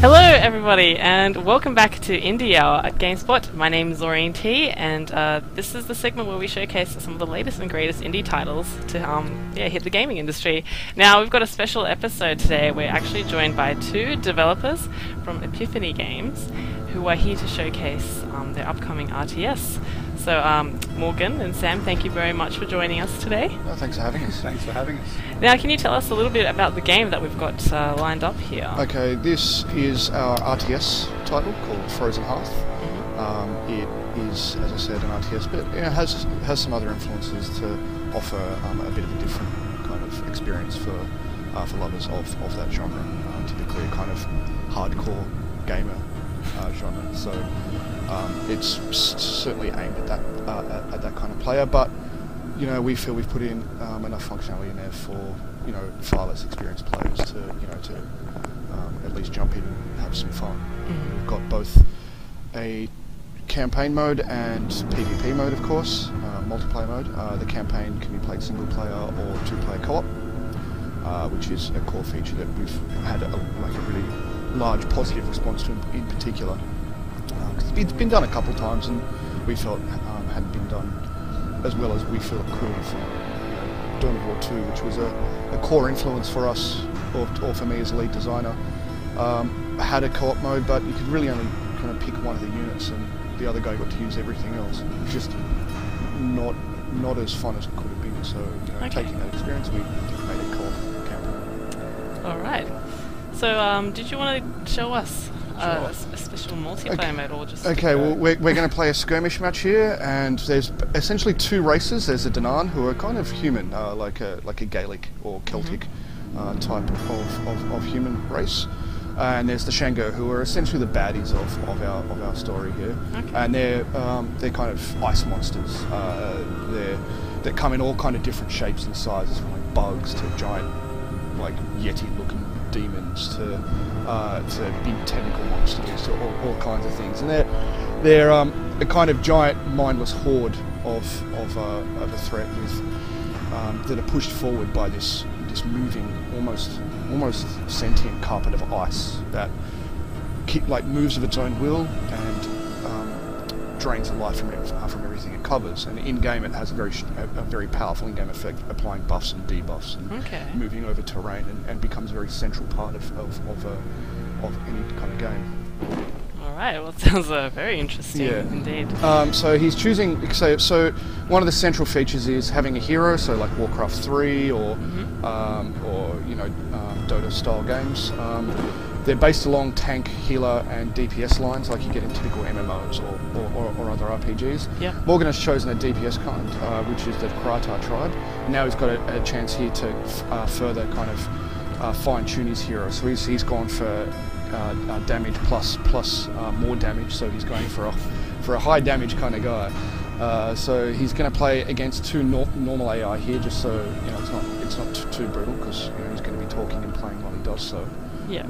Hello everybody and welcome back to Indie Hour at GameSpot. My name is Laureen T and this is the segment where we showcase some of the latest and greatest indie titles to hit the gaming industry. Now we've got a special episode today. We're actually joined by two developers from Epiphany Games who are here to showcase their upcoming RTS. So Morgan and Sam, thank you very much for joining us today. Oh, thanks for having us. Thanks for having us. Now can you tell us a little bit about the game that we've got lined up here? Okay, this is our RTS title called Frozen Hearth. It is, as I said, an RTS, but it has some other influences to offer a bit of a different kind of experience for lovers of that genre. Typically a kind of hardcore gamer genre. So it's certainly aimed at that kind of player, but you know, we feel we've put in enough functionality in there for far less experienced players to at least jump in and have some fun. We've got both a campaign mode and PvP mode, of course, multiplayer mode. The campaign can be played single player or two-player co-op, which is a core feature that we've had a really large positive response to in particular. It's been done a couple of times and we felt hadn't been done as well as we feel it could from Dawn of War 2, which was a core influence for us, or for me as a lead designer. Had a co-op mode, but you could really only kind of pick one of the units and the other guy got to use everything else. It was just not as fun as it could have been, so taking that experience, we made a co-op campaign. Alright. So did you want to show us a special multiplayer mode, or just... Okay, well we're going to play a skirmish match here, and there's essentially two races. There's a Danaan, who are kind of human, like a Gaelic or Celtic type of human race, and there's the Shango, who are essentially the baddies of our story here. Okay. And they're kind of ice monsters. They come in all kind of different shapes and sizes, from like bugs to giant like Yeti-looking demons to big tentacle monsters to all kinds of things, and they're a kind of giant mindless horde of a threat that are pushed forward by this moving, almost sentient carpet of ice that moves of its own will and drains the life from everything it covers. And in game, it has a very powerful in-game effect, applying buffs and debuffs and moving over terrain, and becomes a very central part of any kind of game. Alright, well, it sounds very interesting indeed. So he's choosing. So one of the central features is having a hero. So like Warcraft 3 or Dota style games. They're based along tank, healer, and DPS lines, like you get in typical MMOs or other RPGs. Yeah. Morgan has chosen a DPS kind, which is the Kratar tribe. And now he's got a chance here to further kind of fine-tune his hero. So he's gone for damage plus more damage. So he's going for a high damage kind of guy. So he's going to play against two normal AI here, just so it's not too brutal, because he's going to be talking and playing while he does so. Yeah.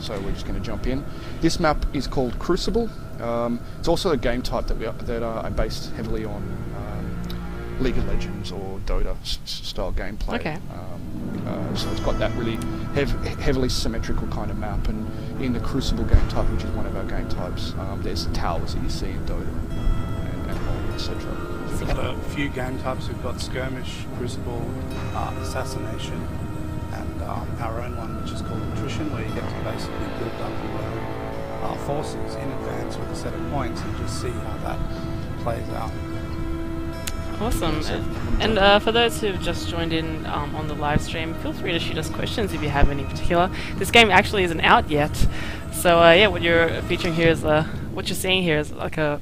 So we're just going to jump in. This map is called Crucible. It's also a game type that are based heavily on League of Legends or Dota style gameplay. Okay. So it's got that really heavily symmetrical kind of map, and in the Crucible game type, which is one of our game types, there's the towers that you see in Dota and etc. We've got a few game types. We've got Skirmish, Crucible, Assassination, and our own one, which is called Attrition, where you get to basically build up your own forces in advance with a set of points and just see how that plays out. Awesome. And for those who've just joined in on the live stream, feel free to shoot us questions if you have any particular. This game actually isn't out yet, so what you're featuring here is what you're seeing here is like a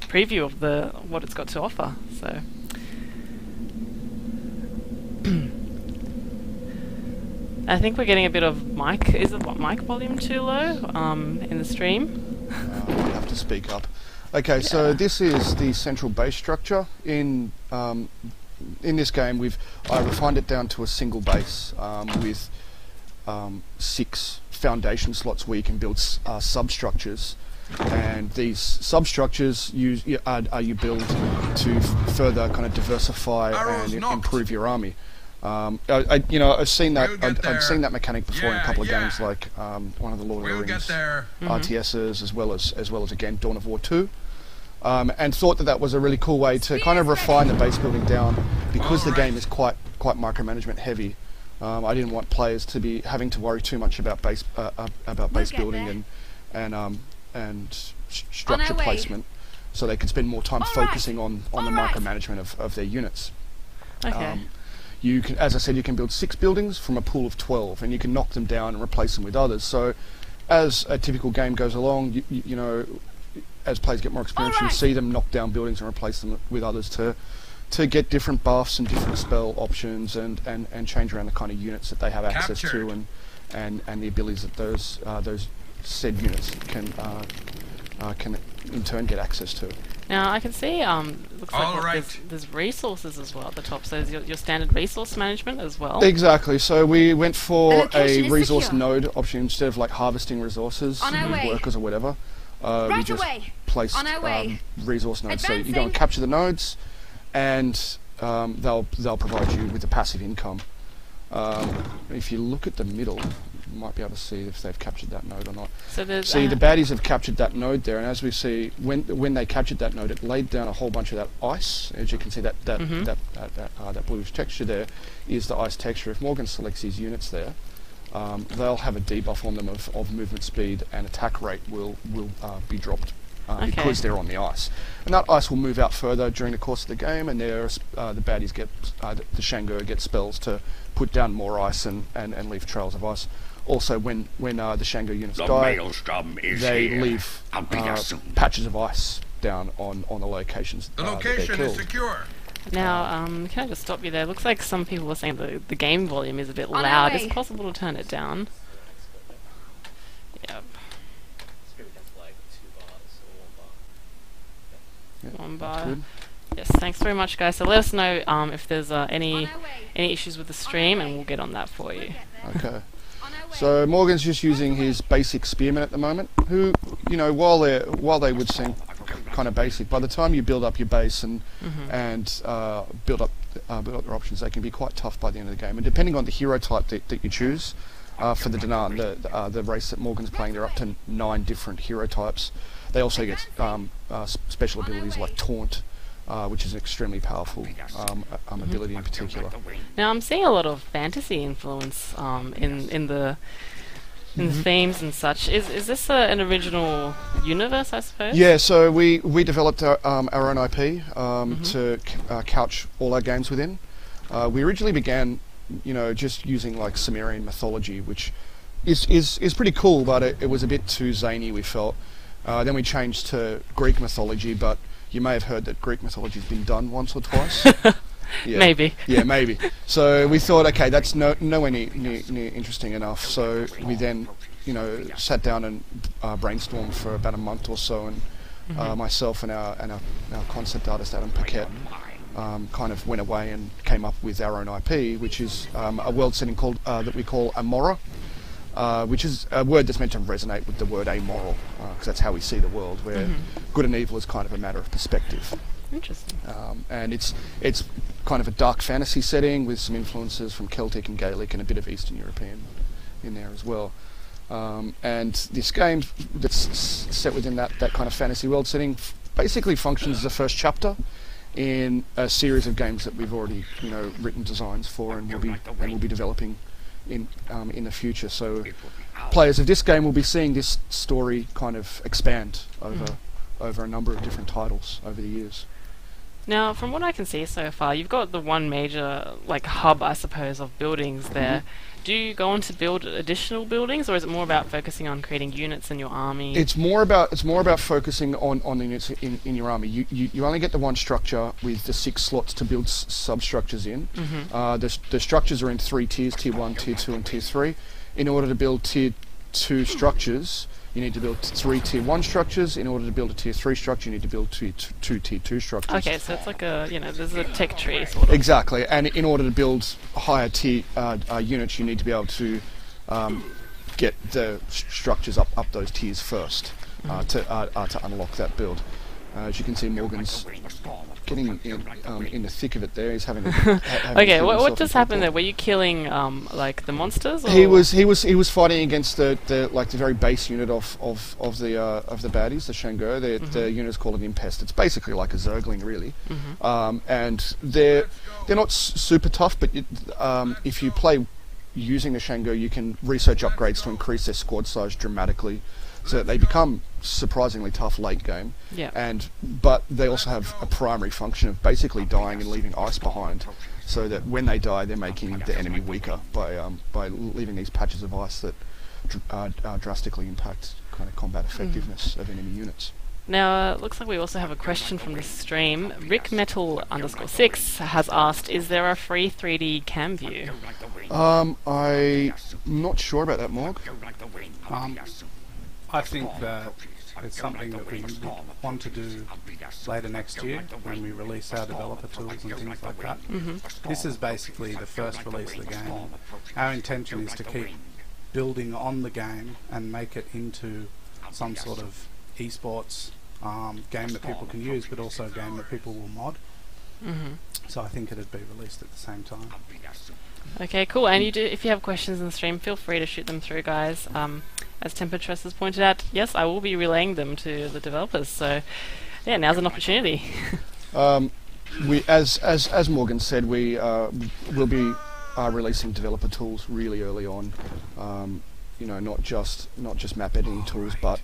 preview of what it's got to offer. So. I think we're getting a bit of mic. Is the mic volume too low in the stream? I have to speak up. Okay, so this is the central base structure. In this game, I refined it down to a single base with 6 foundation slots where you can build substructures, and these substructures you build to further kind of diversify and improve your army. I've seen that. We'll get I've seen there. that mechanic before in a Yeah, couple of yeah. games, like one of the Lord of We'll the get Rings there. RTSs, as well as again Dawn of War 2. And thought that was a really cool way to kind of refine the base building down, because the game is quite micromanagement heavy. I didn't want players to be having to worry too much about base building and structure placement, so they could spend more time focusing on the micromanagement of their units. Okay. You can, as I said, you can build 6 buildings from a pool of 12, and you can knock them down and replace them with others. So, as a typical game goes along, you know, as players get more experience, you see them knock down buildings and replace them with others to get different buffs and different spell options, and change around the kind of units that they have access to, and the abilities that those said units can in turn get access to. Now I can see looks like there's resources as well at the top. So there's your standard resource management as well. Exactly. So we went for a resource secure. node option instead of like harvesting resources On our with way. workers or whatever. Right We just away. placed On our way. resource nodes. So you go and Advancing. capture the nodes, and they'll provide you with the passive income. If you look at the middle, you might be able to see if they've captured that node or not. So there's See, the baddies have captured that node there, and as we see, when they captured that node, it laid down a whole bunch of that ice. As you can see, that bluish texture there is the ice texture. If Morgan selects his units there, they'll have a debuff on them of movement speed, and attack rate will be dropped because they're on the ice. And that ice will move out further during the course of the game, and the baddies get the Shango get spells to put down more ice and leave trails of ice. Also, when the Shango units die, they leave patches of ice down on the locations. The that they're location is killed. secure. Now, can I just stop you there? Looks like some people are saying the game volume is a bit our loud. way. Is it possible to turn it down? Yep. Yeah, One that's bar. good. Yes, thanks very much, guys. So let us know if there's any On our way. issues with the stream, and we'll get on that for you. Okay. On our way. So Morgan's just using his basic spearmen at the moment, who, you know, while they would seem kind of basic, by the time you build up your base and build up their options, they can be quite tough by the end of the game. And depending on the hero type that you choose for the Dinan, the race that Morgan's playing, they're up to 9 different hero types. They also get special abilities like Taunt, which is an extremely powerful ability in particular. Now I'm seeing a lot of fantasy influence in the themes and such. Is this an original universe, I suppose? Yeah, so we developed our own IP to couch all our games within. We originally began, you know, just using like Sumerian mythology, which is pretty cool, but it was a bit too zany, we felt. Then we changed to Greek mythology, but you may have heard that Greek mythology has been done once or twice. Yeah. Maybe. Yeah, maybe. So we thought, okay, that's nowhere near interesting enough. So we then, you know, sat down and brainstormed for about a month or so, and myself and our concept artist Adam Paquette kind of went away and came up with our own IP, which is a world setting called that we call Amora, which is a word that's meant to resonate with the word amoral, because that's how we see the world, where good and evil is kind of a matter of perspective. Interesting. And it's kind of a dark fantasy setting with some influences from Celtic and Gaelic and a bit of Eastern European in there as well. And this game that's set within that kind of fantasy world setting basically functions as the first chapter in a series of games that we've already, you know, written designs for and will be developing in the future. So players of this game will be seeing this story kind of expand over a number of different titles over the years. Now, from what I can see so far, you've got the one major, like, hub, I suppose, of buildings there. Do you go on to build additional buildings, or is it more about focusing on creating units in your army? It's more about focusing on the units in your army. You only get the one structure with the 6 slots to build substructures in. The structures are in 3 tiers: Tier 1, Tier 2, and Tier 3. In order to build Tier 2 structures, you need to build 3 Tier 1 structures. In order to build a Tier 3 structure, you need to build 2 Tier 2 structures. Okay, so it's like a, you know, there's a tech tree sort of. Exactly, and in order to build higher tier units, you need to be able to get the structures up those tiers first to unlock that build. As you can see, Morgan's getting in the thick of it there. He's having. Having Okay, killed what himself just in happened there? teleport. Were you killing like the monsters? Or? He was fighting against the very base unit of the baddies, the Shango. The unit's called an Impest. It's basically like a Zergling, really. And they're not super tough, but if you play using the Shango, you can research upgrades to increase their squad size dramatically, so that they become surprisingly tough late game. Yeah. But they also have a primary function of basically dying and leaving ice behind, so that when they die, they're making the enemy weaker by leaving these patches of ice that drastically impact kind of combat effectiveness of enemy units. Now, looks like we also have a question from the stream. RickMetal_6 has asked, is there a free 3D cam view? I'm not sure about that, Morg. I think that it's something that we want to do later next year when we release our developer tools and things like that. This is basically the first release of the game. Our intention is to keep building on the game and make it into some sort of esports game that people can use, but also a game that people will mod. So I think it'd be released at the same time. Okay, cool. And if you have questions in the stream, feel free to shoot them through, guys. As Temptress has pointed out, yes, I will be relaying them to the developers. So, yeah, now's an opportunity. As Morgan said, we will be releasing developer tools really early on. Not just map editing tools, but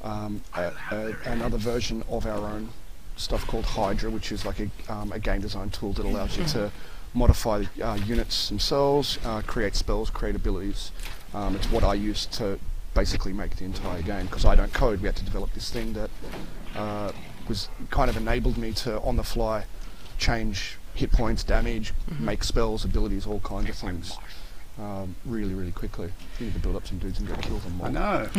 another version of our own stuff called Hydra, which is like a game design tool that allows you to modify units themselves, create spells, create abilities. It's what I use to basically make the entire game, because I don't code. We had to develop this thing that was kind of enabled me to, on the fly, change hit points, damage, make spells, abilities, all kinds of things. Really, really quickly. You need to build up some dudes and go kill them all. I know.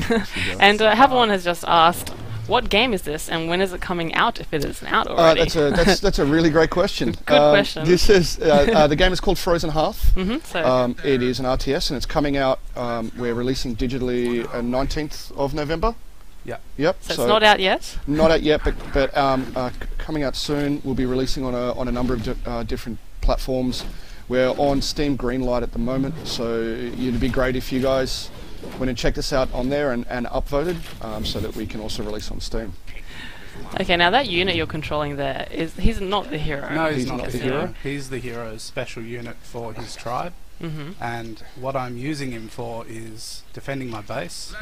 And Havelon has just asked, what game is this, and when is it coming out, if it isn't out already? That's a really great question. Good question. This is the game is called Frozen Hearth. So It is an RTS, and it's coming out. We're releasing digitally 19th of November. Yeah. Yep. so it's not out yet? Not out yet, but coming out soon. We'll be releasing on a number of different platforms. We're on Steam Greenlight at the moment, so it'd be great if you guys went and checked us out on there and upvoted, so that we can also release on Steam. Okay, now that unit you're controlling there, he's not the hero. No, he's not not the the hero. hero. He's the hero's special unit for his tribe. And what I'm using him for is defending my base.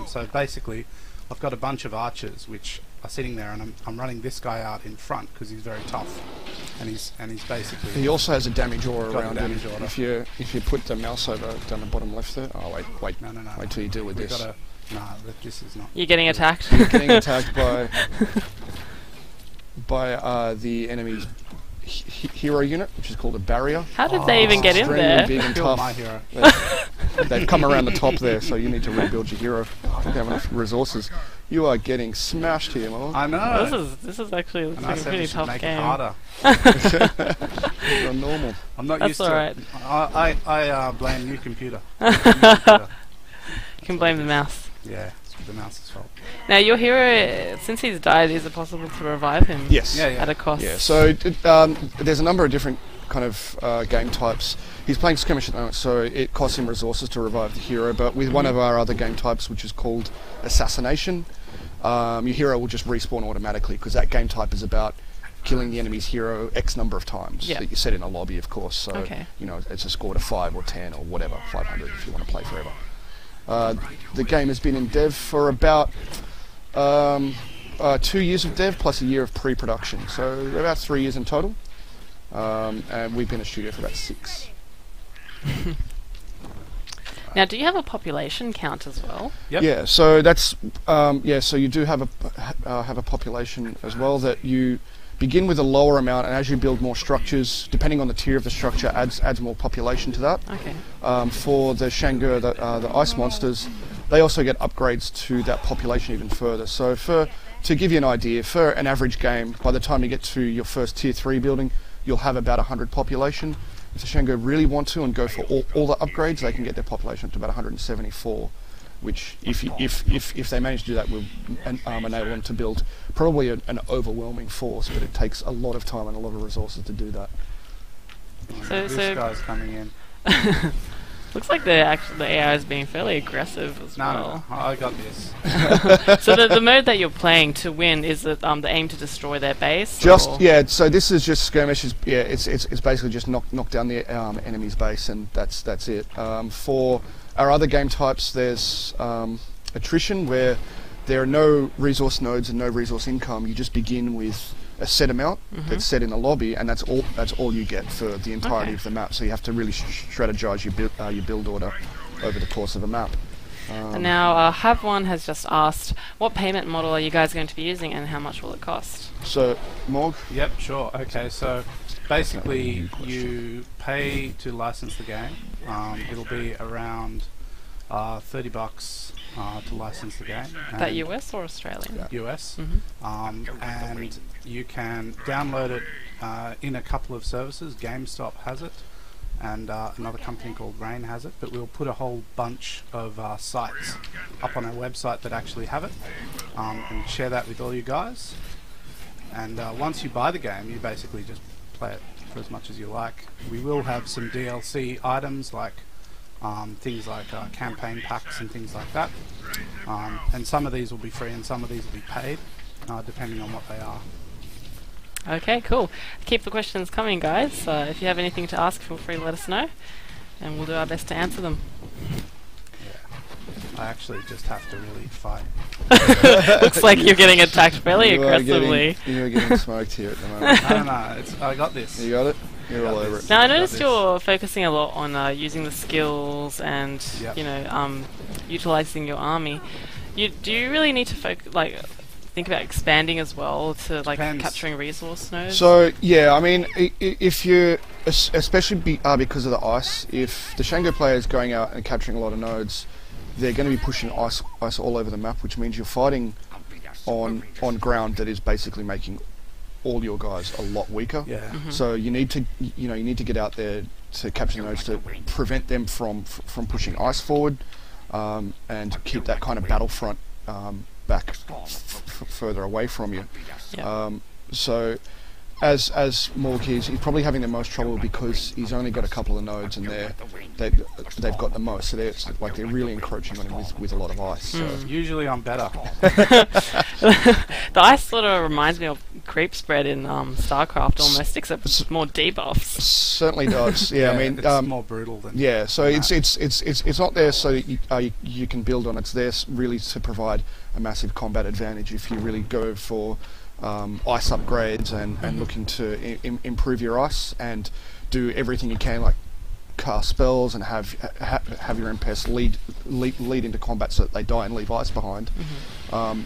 So basically, I've got a bunch of archers which are sitting there, and I'm running this guy out in front because he's very tough, and he's basically. He also has a damage aura got a around damage him. aura. If you put the mouse over down the bottom left there. Oh wait. No. Wait till you deal with We've this. gotta, this is not. You're getting attacked? You're getting attacked by the enemy's hero unit, which is called a barrier. How did they even get in Extremely there? big and Killed tough. my hero. They've come around the top there, so you need to rebuild your hero. I don't have enough resources. You are getting smashed here, Mark. I know. This is actually And I like a said pretty we should tough make game. it harder. You're normal. I'm not That's used to alright. it. I blame you, computer. You can blame the mouse. Yeah, it's the mouse's fault. Now your hero, since he's died, is it possible to revive him? Yes. Yeah. At a cost? Yeah, so there's a number of different kind of game types. He's playing skirmish at the moment, so it costs him resources to revive the hero, but with one of our other game types, which is called assassination, your hero will just respawn automatically, because that game type is about killing the enemy's hero X number of times that you set in a lobby, of course. So it's a score to 5 or 10 or whatever, 500 if you want to play forever. The game has been in dev for about 2 years of dev plus a year of pre-production, so about 3 years in total. And we've been in a studio for about 6. Now, do you have a population count as well? Yep. Yeah, so that's so you do have a population as well, that you begin with a lower amount, and as you build more structures, depending on the tier of the structure, adds more population to that. Okay. For the Shangur, the ice monsters, they also get upgrades to that population even further. So to give you an idea, for an average game, by the time you get to your first tier 3 building, you'll have about 100 population. If the Shangur really want to and go for all the upgrades, they can get their population up to about 174. which if they manage to do that, will enable them to build probably an overwhelming force, but it takes a lot of time and a lot of resources to do that. This guy's coming in. Looks like the AI is being fairly aggressive as well. No, I got this. So the mode that you're playing to win is the aim to destroy their base? Yeah. So this is just skirmishes. Yeah, it's basically just knock down the enemy's base, and that's it. For our other game types, there's attrition, where there are no resource nodes and no resource income. You just begin with a set amount that's set in the lobby, and that's all you get for the entirety of the map. So you have to really strategize your build order over the course of a map. And now Have One has just asked, what payment model are you guys going to be using, and how much will it cost? So Morg? Yep, sure. Okay, so basically you pay to license the game. It'll be around $30 to license the game. That US or Australian? Yeah. US. And you can download it in a couple of services. GameStop has it, and another company called Rain has it, but we'll put a whole bunch of sites up on our website that actually have it, and share that with all you guys. And once you buy the game, you basically just play it for as much as you like. We will have some DLC items like things like campaign packs and things like that, and some of these will be free and some of these will be paid, depending on what they are. Okay, cool. Keep the questions coming, guys. If you have anything to ask, feel free to let us know, and we'll do our best to answer them. Yeah, I actually just have to really fight. Looks like you're getting attacked fairly aggressively. You're getting smoked here at the moment. No, I got this. You got it? You're all over it. Now I noticed you're focusing a lot on using the skills and utilizing your army. Do you really need to think about expanding as well to capturing resource nodes? So yeah, I mean, if you especially because of the ice, if the Shango player is going out and capturing a lot of nodes, they're going to be pushing ice all over the map, which means you're fighting on ground that is basically making all your guys a lot weaker. Yeah. So you need to get out there to capture the nodes to prevent them from pushing ice forward, and keep that kind of battlefront back further away from you. Yep. So as Morg, he's probably having the most trouble because he's only got a couple of nodes, and they've got the most. So they're really encroaching on him with a lot of ice. So. Usually I'm better. The ice sort of reminds me of creep spread in StarCraft almost, except it's more debuffs. Certainly does. Yeah, I mean, it's more brutal than. Yeah, so it's not there so that you can build on. It's there really to provide a massive combat advantage if you really go for ice upgrades and looking to improve your ice and do everything you can, like cast spells and have your MPS lead into combat so that they die and leave ice behind.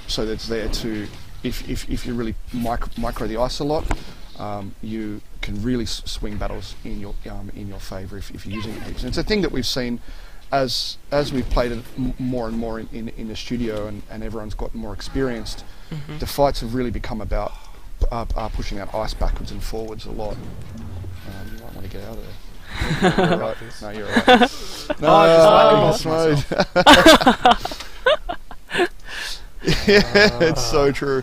So that's there to, if you really micro the ice a lot, you can really swing battles in your favour if you're using it heaps. And it's a thing that we've seen as we've played it more and more in the studio, and everyone's gotten more experienced. The fights have really become about pushing that ice backwards and forwards a lot. You might want to get out of there. You're right. No, you're right. No, yeah, it's so true.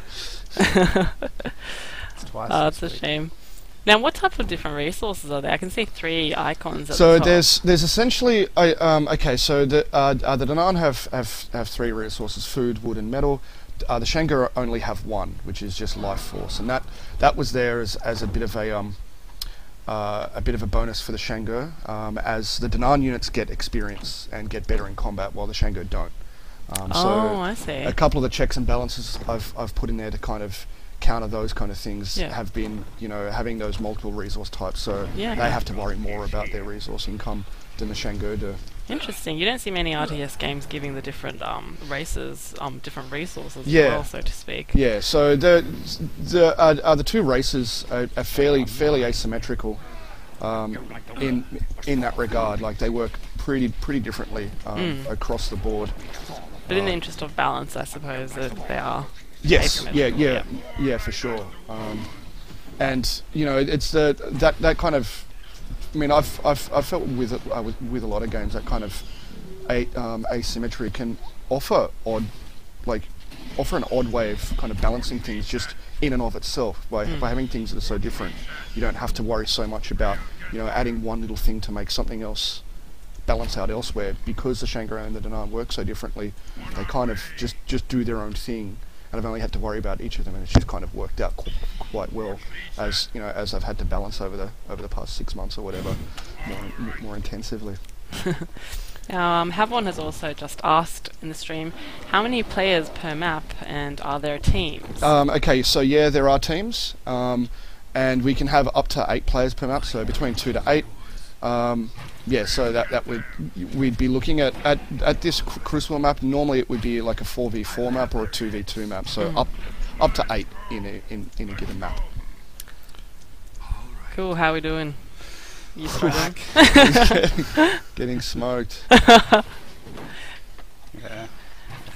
It's a shame. Now, what type of different resources are there? I can see 3 icons at so the top. there's essentially okay. So the Danaan have 3 resources: food, wood, and metal. The Shango only have 1, which is just life force, and that was there as a bit of a bonus for the Shango, as the Danaan units get experience and get better in combat, while the Shango don't. I see. A couple of the checks and balances I've put in there to kind of counter those kind of things have been, having those multiple resource types, so they have to worry more about their resource income than the Shango do. Interesting. You don't see many RTS games giving the different races different resources as well, so to speak. Yeah. So the 2 races are fairly asymmetrical in that regard. Like, they work pretty differently across the board. But in the interest of balance, I suppose that they are. Yes. Yeah. For sure. And it's that kind of. I mean, I've felt with a lot of games that kind of asymmetry can offer an odd way of kind of balancing things just in and of itself by having things that are so different. You don't have to worry so much about adding one little thing to make something else balance out elsewhere, because the Shanghai and the Danaan work so differently. They kind of just do their own thing, and I've only had to worry about each of them, and it's just kind of worked out quite well as I've had to balance over the past 6 months or whatever more intensively. Havon has also just asked in the stream, how many players per map, and are there teams? Okay, so yeah, there are teams, and we can have up to 8 players per map, so between 2 to 8. Yeah, so that we'd be looking at this Crucible map. Normally it would be like a 4v4 map or a 2v2 map, so up to 8 in a given map. Cool. How are we doing? You struggling? Getting smoked. Yeah.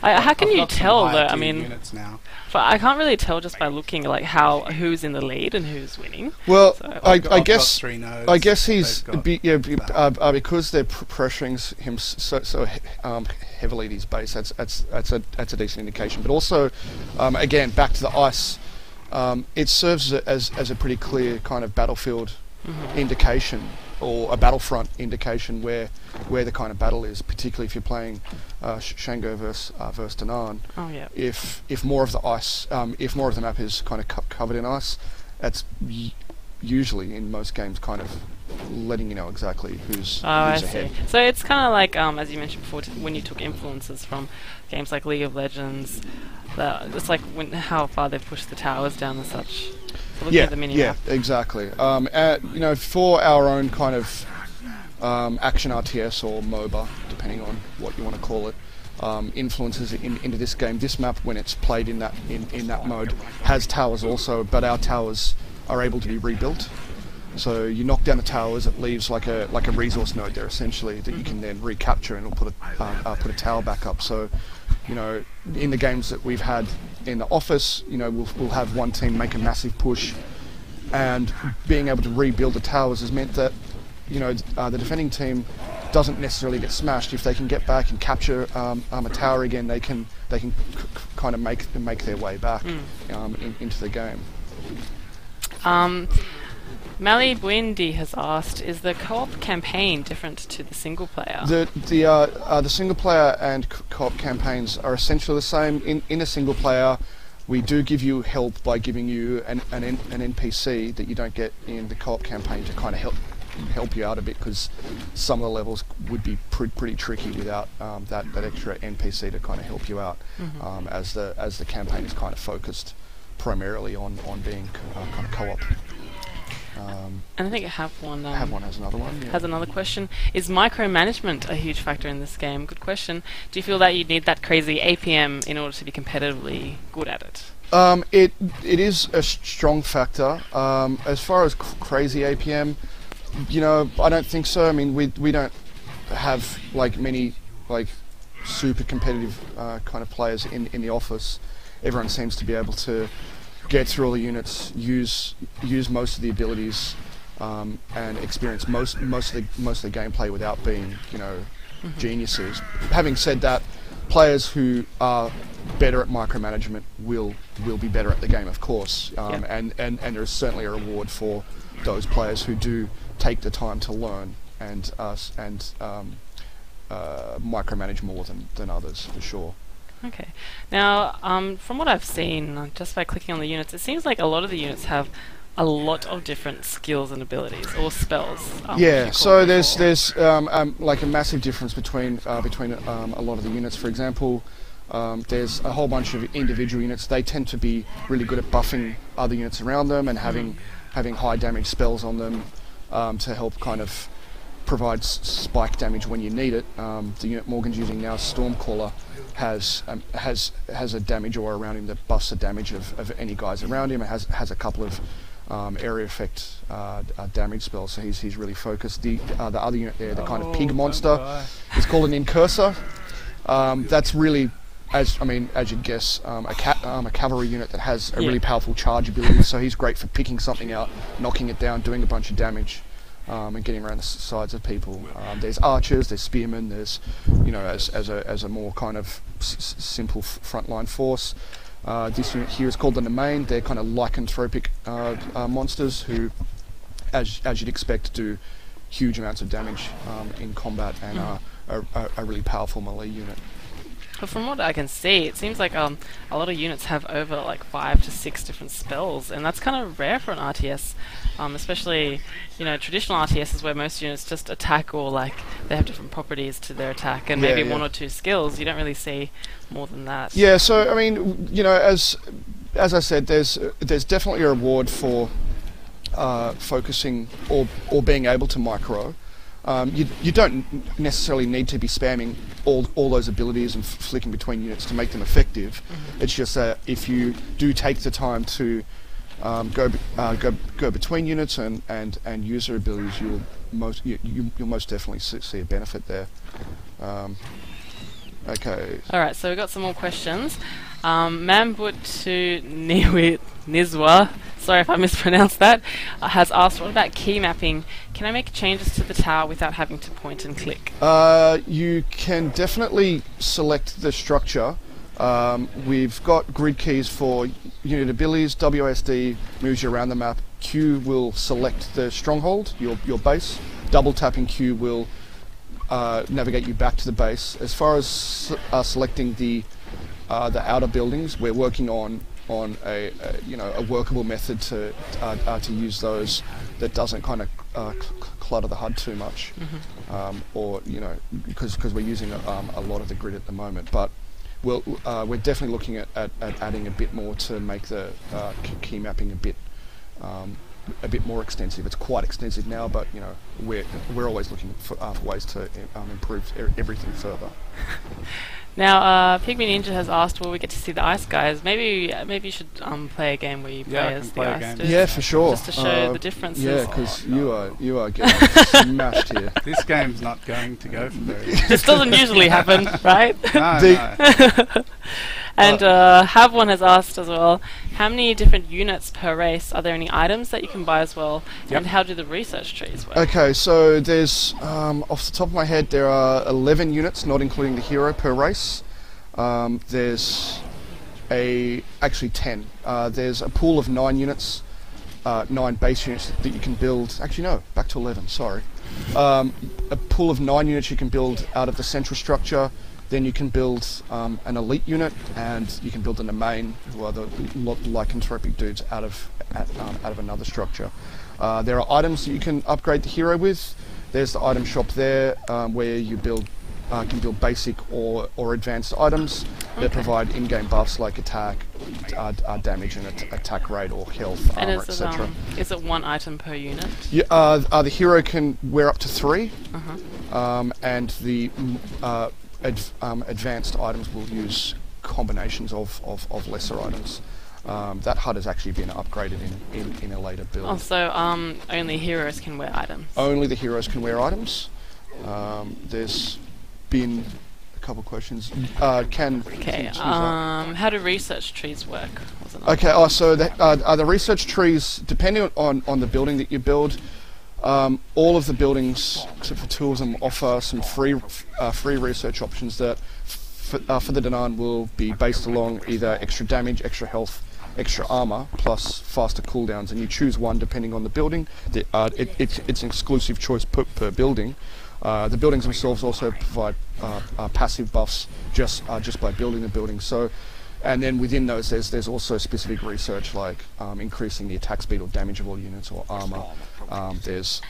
How can you tell though? I mean, units now. I can't really tell just by looking like who's in the lead and who's winning. Well, So I I've guess got 3 nodes. I guess he's They've got because they're pressuring him so heavily these base. That's a decent indication. But also, again, back to the ice, it serves as a pretty clear kind of battlefield indication, or a battlefront indication where the kind of battle is, particularly if you're playing Shango versus Danaan. Oh yeah. If more of the ice, if more of the map is kind of covered in ice, that's usually in most games kind of letting you know exactly who's I ahead. see. So it's kind of like, as you mentioned before, when you took influences from games like League of Legends, it's like how far they've pushed the towers down and such. So looking at the mini-map. Exactly. For our own kind of action RTS or MOBA, depending on what you want to call it, influences into this game. This map, when it's played in that mode, has towers also, but our towers are able to be rebuilt. So you knock down the towers, it leaves like a resource node there essentially that you can then recapture, and it'll put a tower back up. So, in the games that we've had in the office, we'll have one team make a massive push, and being able to rebuild the towers has meant that the defending team doesn't necessarily get smashed. If they can get back and capture a tower again, they can kind of make their way back into the game. Mali Buindi has asked, is the co-op campaign different to the single player? The single player and co-op campaigns are essentially the same. In a single player, we do give you help by giving you an NPC that you don't get in the co-op campaign to kind of help you out a bit, because some of the levels would be pretty tricky without that extra NPC to kind of help you out, as the campaign is kind of focused primarily on being kind of co-op. And I think Havon has another one. Yeah. Has another question. Is micromanagement a huge factor in this game? Good question. Do you feel that you need that crazy APM in order to be competitively good at it? It is a strong factor. As far as crazy APM, I don't think so. I mean, we don't have many super competitive kind of players in the office. Everyone seems to be able to get through all the units, use most of the abilities, and experience most of the gameplay without being geniuses. Having said that, players who are better at micromanagement will be better at the game, of course, and there is certainly a reward for those players who do take the time to learn and micromanage more than others, for sure. Okay. Now, from what I've seen, just by clicking on the units, it seems like a lot of the units have a lot of different skills and abilities, or spells. So there's like a massive difference between a lot of the units. For example, there's a whole bunch of individual units. They tend to be really good at buffing other units around them and having high damage spells on them to help kind of provide spike damage when you need it. The unit Morgan's using now, Stormcaller, has a damage aura around him that buffs the damage of any guys around him. It has a couple of area effect damage spells, so he's really focused. The other unit there, the kind of pig monster, is called an Incursor. That's really, as you'd guess, a cavalry unit that has a really powerful charge ability. So he's great for picking something out, knocking it down, doing a bunch of damage. and getting around the sides of people. There's archers, there's spearmen, there's, as a more kind of simple frontline force. This unit here is called the Domain. They're kind of lycanthropic monsters who, as you'd expect, do huge amounts of damage in combat and are a really powerful melee unit. But from what I can see, it seems like a lot of units have over like 5 to 6 different spells, and that's kind of rare for an RTS. Especially, traditional RTSs where most units just attack, or like they have different properties to their attack, and maybe one or two skills. You don't really see more than that. Yeah. So I mean, as I said, there's definitely a reward for focusing or being able to micro. You don't necessarily need to be spamming all those abilities and flicking between units to make them effective. It's just that if you do take the time to go between units and use their abilities, you'll most definitely see a benefit there. Okay. All right, so we've got some more questions. Mambutu Nizwa, sorry if I mispronounced that, has asked, what about key mapping? Can I make changes to the tower without having to point and click? You can definitely select the structure. We've got grid keys for unit abilities. WASD moves you around the map. Q will select the stronghold, your base. Double tapping Q will navigate you back to the base. As far as selecting the outer buildings, we're working on a workable method to use those that doesn't kind of clutter the HUD too much, or because we're using a lot of the grid at the moment. But we're definitely looking at adding a bit more to make the key mapping a bit more extensive. It's quite extensive now, but we're always looking for ways to improve everything further. Now, Pygmy Ninja has asked, will we get to see the ice guys? Maybe you should play a game where you play as the ice dudes. Yeah, for sure. Just to show the differences. Yeah, because you are getting smashed here. This game's not going to go for very long. This doesn't usually happen, right? No. And Have1 has asked as well, how many different units per race? Are there any items that you can buy as well? Yep. And how do the research trees work? Okay, so there's, off the top of my head, there are 11 units, not including the hero, per race. There's actually 10. There's a pool of 9 units, 9 base units that you can build. Actually, no, back to 11, sorry. A pool of 9 units you can build out of the central structure. Then you can build an elite unit, and you can build an domain, who are the lycanthropic dudes out of another structure. There are items that you can upgrade the hero with. There's the item shop there, where you can build basic or advanced items that provide in-game buffs like attack, damage, and attack rate, or health, armor, etc. Is it 1 item per unit? Yeah, the hero can wear up to 3, and the advanced items will use combinations of lesser items. That HUD has actually been upgraded in a later build. Oh, so only heroes can wear items? Only the heroes can wear items. There's been a couple of questions. How do research trees work? Okay, so the research trees, depending on the building that you build, all of the buildings, except for 2 of them, offer some free research options that, for the Danan, will be based along either extra damage, extra health, extra armor, plus faster cooldowns, and you choose one depending on the building. It's an exclusive choice per building. The buildings themselves also provide passive buffs just by building the building. So, and then within those, there's also specific research like increasing the attack speed or damage of all units or armor. There's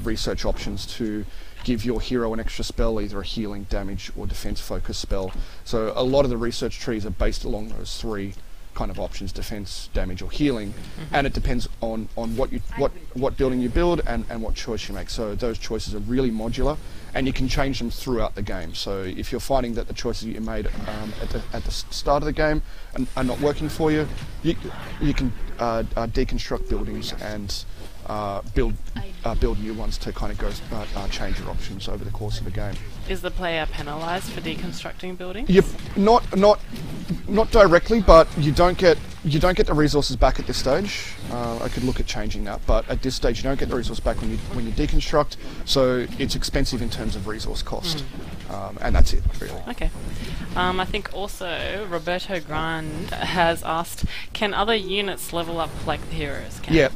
research options to give your hero an extra spell, either a healing, damage, or defense focus spell. So a lot of the research trees are based along those 3 kind of options: defense, damage, or healing, and it depends on what building you build and what choice you make. So those choices are really modular, and you can change them throughout the game. So if you're finding that the choices you made at the start of the game are not working for you, you can deconstruct buildings and build new ones to kind of go change your options over the course of the game. Is the player penalised for deconstructing buildings? Not directly, but you don't get You don't get the resources back at this stage. I could look at changing that, but at this stage you don't get the resource back when you deconstruct. So it's expensive in terms of resource cost, and that's it really. Okay. I think also Roberto Grand has asked, can other units level up like the heroes can?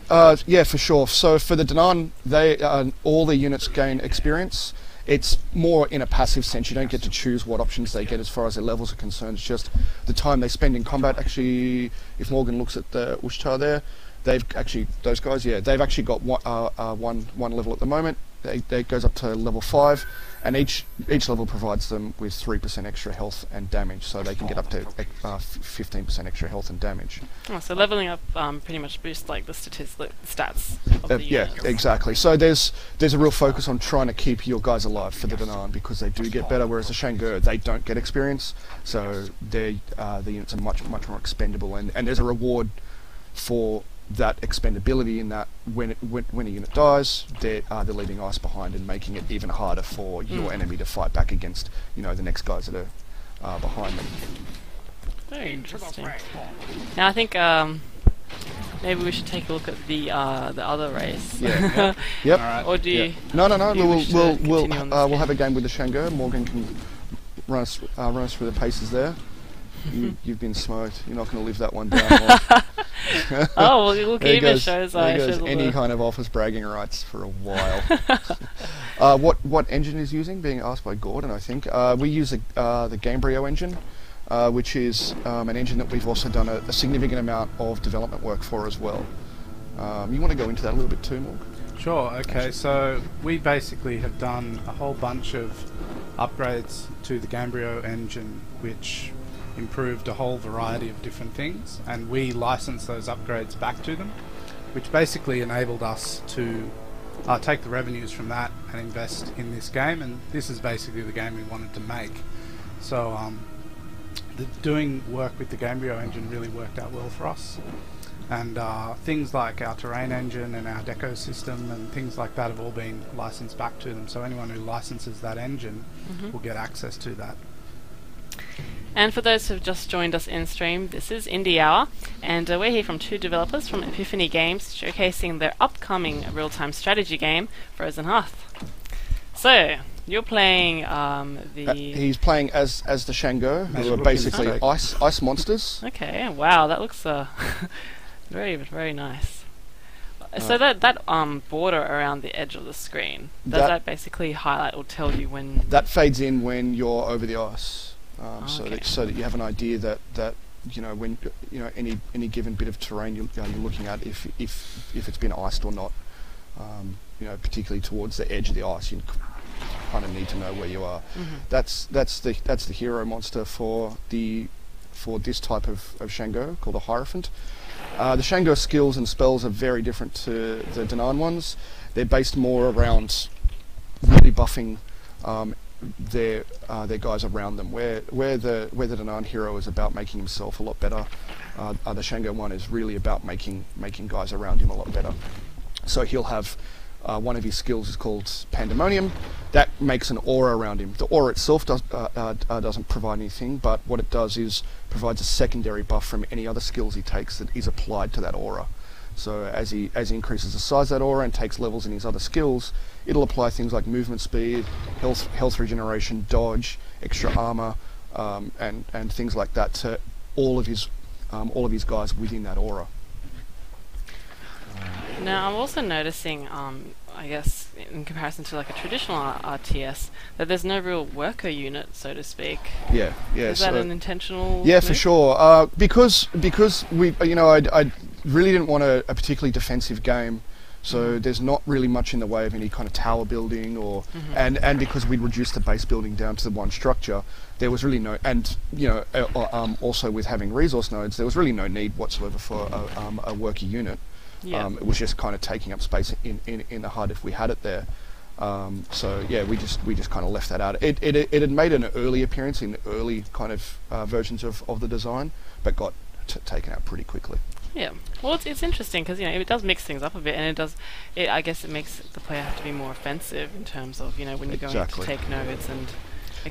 Yeah, for sure. So for the Danaan, all the units gain experience. It's more in a passive sense. You don't get to choose what options they get as far as their levels are concerned. It's just the time they spend in combat. Actually, if Morgan looks at the Ushtar there, they've actually, those guys, they've actually got one level at the moment. It goes up to level 5, and each level provides them with 3% extra health and damage, so they can get up to 15% extra health and damage. Oh, so leveling up pretty much boosts like the stats of the yeah, units. exactly. So there's a real focus on trying to keep your guys alive for the Danaan, because they do get better, whereas the Shangur, they don't get experience, so the units are much more expendable, and there's a reward for that expendability in that when a unit dies, they're leaving ice behind and making it even harder for your enemy to fight back against, the next guys that are behind them. Very interesting. Now I think maybe we should take a look at the other race. Yeah. Yep. Alright. Or do you? No. We'll have a game with the Shangur. Morgan can run us through the paces there. You've been smoked. You're not going to live that one down. Oh, well, look, even shows any kind of office bragging rights for a while. What engine is using? Being asked by Gordon, I think. We use the Gamebryo engine, which is an engine that we've also done a significant amount of development work for as well. You want to go into that a little bit too, Morg? Sure, okay, so we basically have done a whole bunch of upgrades to the Gamebryo engine, which improved a whole variety of different things, and we licensed those upgrades back to them, which basically enabled us to take the revenues from that and invest in this game, and this is basically the game we wanted to make. So doing work with the Gamebryo engine really worked out well for us, and things like our terrain engine and our deco system and things like that have all been licensed back to them, so anyone who licenses that engine will get access to that. And for those who've just joined us in stream, this is Indie Hour, and we're here from two developers from Epiphany Games, showcasing their upcoming real-time strategy game, Frozen Hearth. So, you're playing he's playing as the Shangur, who are basically ice monsters. Okay, wow, that looks very, very nice. So that border around the edge of the screen, does that basically highlight or tell you when... That fades in when you're over the ice. So that you have an idea that when any given bit of terrain you're looking at, if it's been iced or not, particularly towards the edge of the ice, you kind of need to know where you are. That's the hero monster for this type of Shangur, called a Hierophant. The Shangur skills and spells are very different to the Danaan ones. They're based more around really buffing their guys around them. Where the Danaan hero is about making himself a lot better, the Shangur one is really about making guys around him a lot better. So he'll have one of his skills is called Pandemonium. That makes an aura around him. The aura itself doesn't provide anything, but what it does is provides a secondary buff from any other skills he takes that is applied to that aura. So as he increases the size of that aura and takes levels in his other skills, it'll apply things like movement speed, health regeneration, dodge, extra armor, and things like that to all of his guys within that aura. Now I'm also noticing, I guess, in comparison to like a traditional RTS, that there's no real worker unit, so to speak. Yeah. Is that an intentional? Yeah, move? for sure. Because we, I really didn't want a particularly defensive game, so there's not really much in the way of any kind of tower building or and because we'd reduced the base building down to the one structure, there was really no, and also with having resource nodes, there was really no need whatsoever for a worker unit. It was just kind of taking up space in the HUD if we had it there. So yeah, we just kind of left that out. It had made an early appearance in the early kind of versions of the design, but got taken out pretty quickly. Yeah, well, it's interesting because it does mix things up a bit, and I guess it makes the player have to be more offensive in terms of when you're going to take nodes and.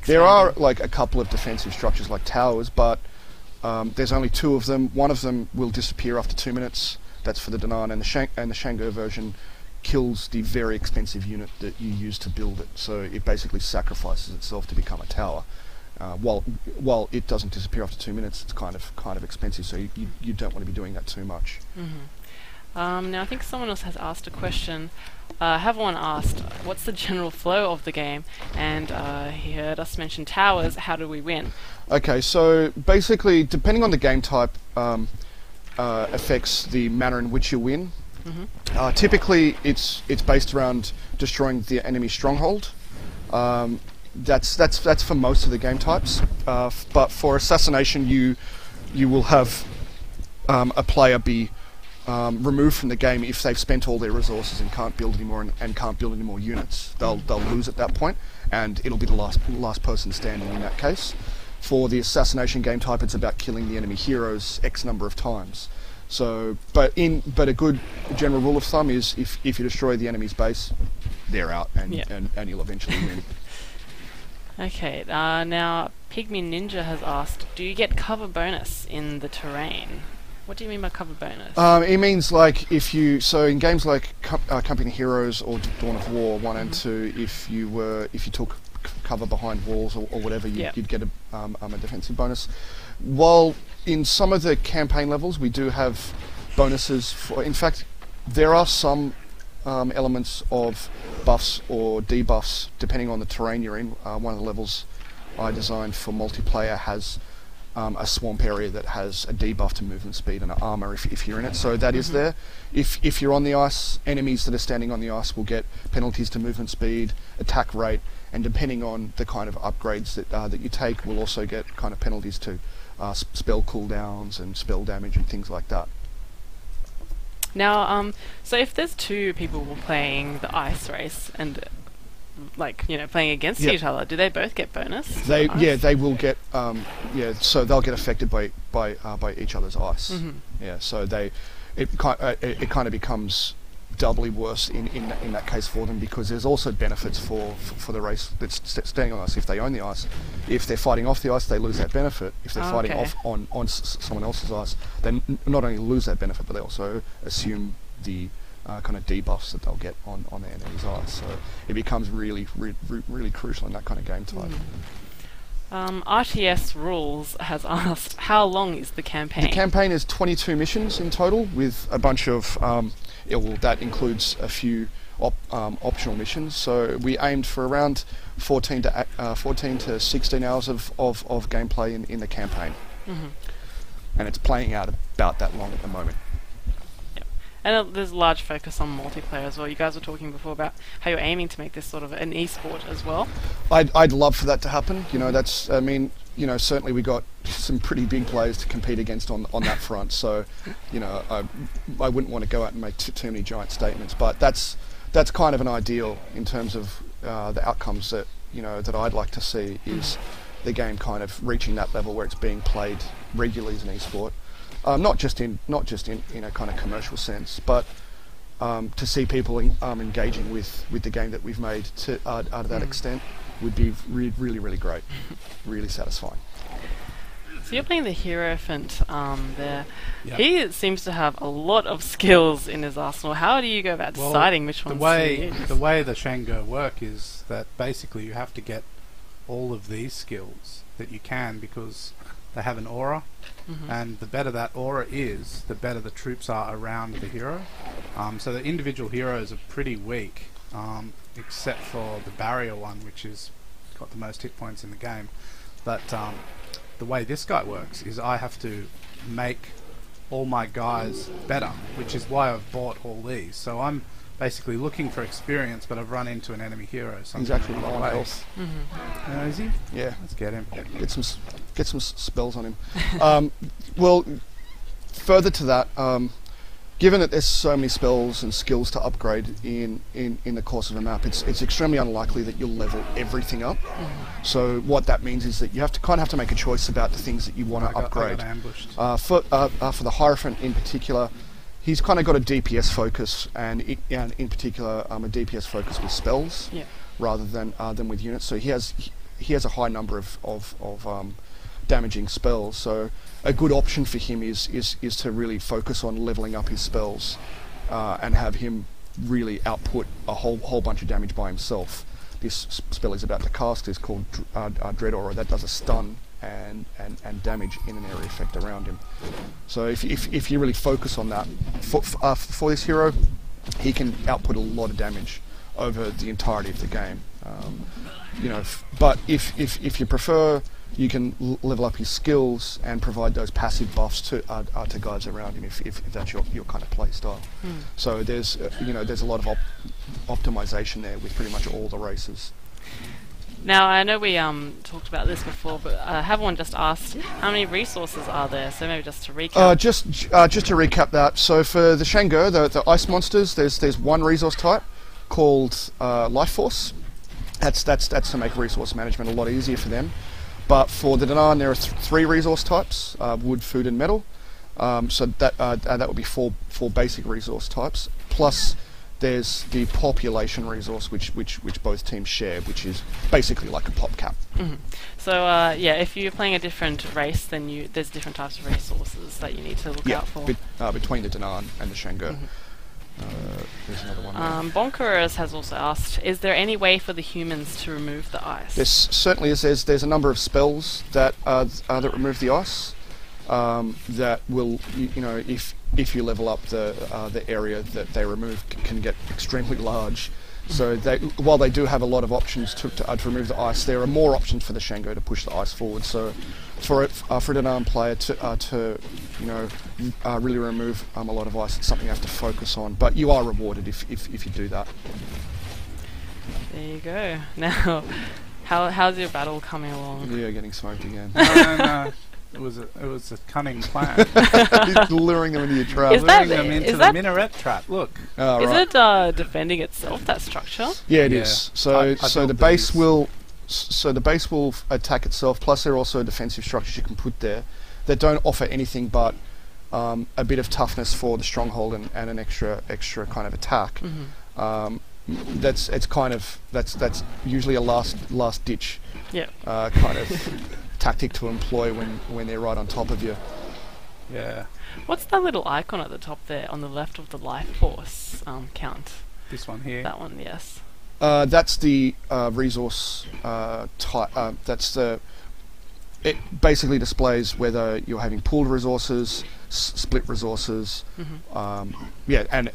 There are like a couple of defensive structures like towers, but There's only 2 of them. One of them will disappear after 2 minutes. That's for the Danan, and the Shango version kills the very expensive unit that you use to build it. So it basically sacrifices itself to become a tower. While it doesn't disappear after 2 minutes, it's kind of expensive. So you don't want to be doing that too much. Now I think someone else has asked a question. Have one asked, what's the general flow of the game? And he heard us mention towers. How do we win? Okay, so basically, depending on the game type, affects the manner in which you win. Typically, it's based around destroying the enemy stronghold. That's for most of the game types. But for assassination, you will have a player be removed from the game if they've spent all their resources and can't build anymore and can't build any more units. They'll lose at that point, and it'll be the last person standing in that case. For the assassination game type, it's about killing the enemy heroes X number of times. So, but a good general rule of thumb is if you destroy the enemy's base, they're out, and you'll eventually win. Okay, now Pygmy Ninja has asked, do you get cover bonus in the terrain? What do you mean by cover bonus? It means like so in games like Company of Heroes or Dawn of War 1 and 2, if you took cover behind walls or whatever, you'd get a defensive bonus. While in some of the campaign levels we do have bonuses for. In fact, there are some elements of buffs or debuffs depending on the terrain you're in. One of the levels I designed for multiplayer has a swamp area that has a debuff to movement speed and armor if you're in it, so that is there. If you're on the ice, enemies that are standing on the ice will get penalties to movement speed, attack rate, and depending on the kind of upgrades that you take, will also get kind of penalties to spell cooldowns and spell damage and things like that. Now, so if there's 2 people playing the ice race and playing against each other, do they both get bonus? They will get so they'll get affected by each other's ice. So it kind of becomes doubly worse in that case for them, because there's also benefits for the race that's standing on ice. If they own the ice, if they're fighting off the ice, they lose that benefit. If they're fighting off on someone else's ice, they not only lose that benefit, but they also assume the kind of debuffs that they'll get on the enemy's ice. So it becomes really crucial in that kind of game type. RTS Rules has asked, how long is the campaign? The campaign is 22 missions in total, with a bunch of that includes a few optional missions. So we aimed for around 14 to 16 hours of gameplay in the campaign, and it's playing out about that long at the moment. And there's a large focus on multiplayer as well. You guys were talking before about how you're aiming to make this sort of an e-sport as well. I'd love for that to happen. Certainly we got some pretty big players to compete against on that front. So, I wouldn't want to go out and make too many giant statements. But that's kind of an ideal in terms of the outcomes that I'd like to see, is the game kind of reaching that level where it's being played regularly as an e-sport. Not just in a kind of commercial sense, but to see people engaging with the game that we've made out of that extent would be really great, really satisfying. So you're playing the Hierophant there. Yep. He seems to have a lot of skills in his arsenal. How do you go about deciding which ones to use? The way the Shango work is that basically you have to get all of these skills that you can, because they have an aura, and the better that aura is, the better the troops are around the hero. So the individual heroes are pretty weak, except for the barrier one, which has got the most hit points in the game. But the way this guy works is I have to make all my guys better, which is why I've bought all these. So I'm basically looking for experience, but I've run into an enemy hero. He's actually low on health. Is he? Yeah. Let's get him. Get some spells on him. Well, further to that, given that there's so many spells and skills to upgrade in the course of a map, it's extremely unlikely that you'll level everything up. So what that means is that you have to make a choice about the things that you want to upgrade. I got ambushed. For the Hierophant in particular, he's kind of got a DPS focus, and in particular a DPS focus with spells rather than with units. So he has a high number of damaging spells. So a good option for him is to really focus on leveling up his spells and have him really output a whole bunch of damage by himself. This spell he's about to cast is called Dread Aura. That does a stun and damage in an area effect around him. So if you really focus on that for this hero, he can output a lot of damage over the entirety of the game. But if you prefer, you can level up his skills and provide those passive buffs to guys around him if that's your kind of play style. So there's a lot of optimization there with pretty much all the races. Now, I know we talked about this before, but Havon just asked how many resources are there, so maybe just to recap. Just to recap that, so for the Shango, the ice monsters, there's one resource type called Life Force. That's to make resource management a lot easier for them. But for the Danan, there are three resource types: wood, food, and metal. So that would be four basic resource types. Plus, there's the population resource, which both teams share, which is basically like a pop cap. So if you're playing a different race, then there's different types of resources that you need to look out for. Between the Danan and the Shango. There's another one. Bonkerers has also asked, is there any way for the humans to remove the ice? There certainly is. There's a number of spells that remove the ice. That will, if you level up the area that they remove, can get extremely large. So while they do have a lot of options to remove the ice, there are more options for the Shango to push the ice forward. So for a Danan player to really remove a lot of ice, it's something you have to focus on. But you are rewarded if you do that. There you go. Now, how's your battle coming along? Yeah, getting smoked again. No. It was a cunning plan. He's luring them into your trap. Luring them into the minaret trap. Look. Is it defending itself, that structure? Yeah, it is. So the base will attack itself. Plus, there are also defensive structures you can put there that don't offer anything but a bit of toughness for the stronghold and an extra kind of attack. That's usually a last ditch. Kind of tactic to employ when they're right on top of you. Yeah. What's that little icon at the top there on the left of the life force count? This one here. That one, yes. That's the resource type. It basically displays whether you're having pooled resources, split resources. And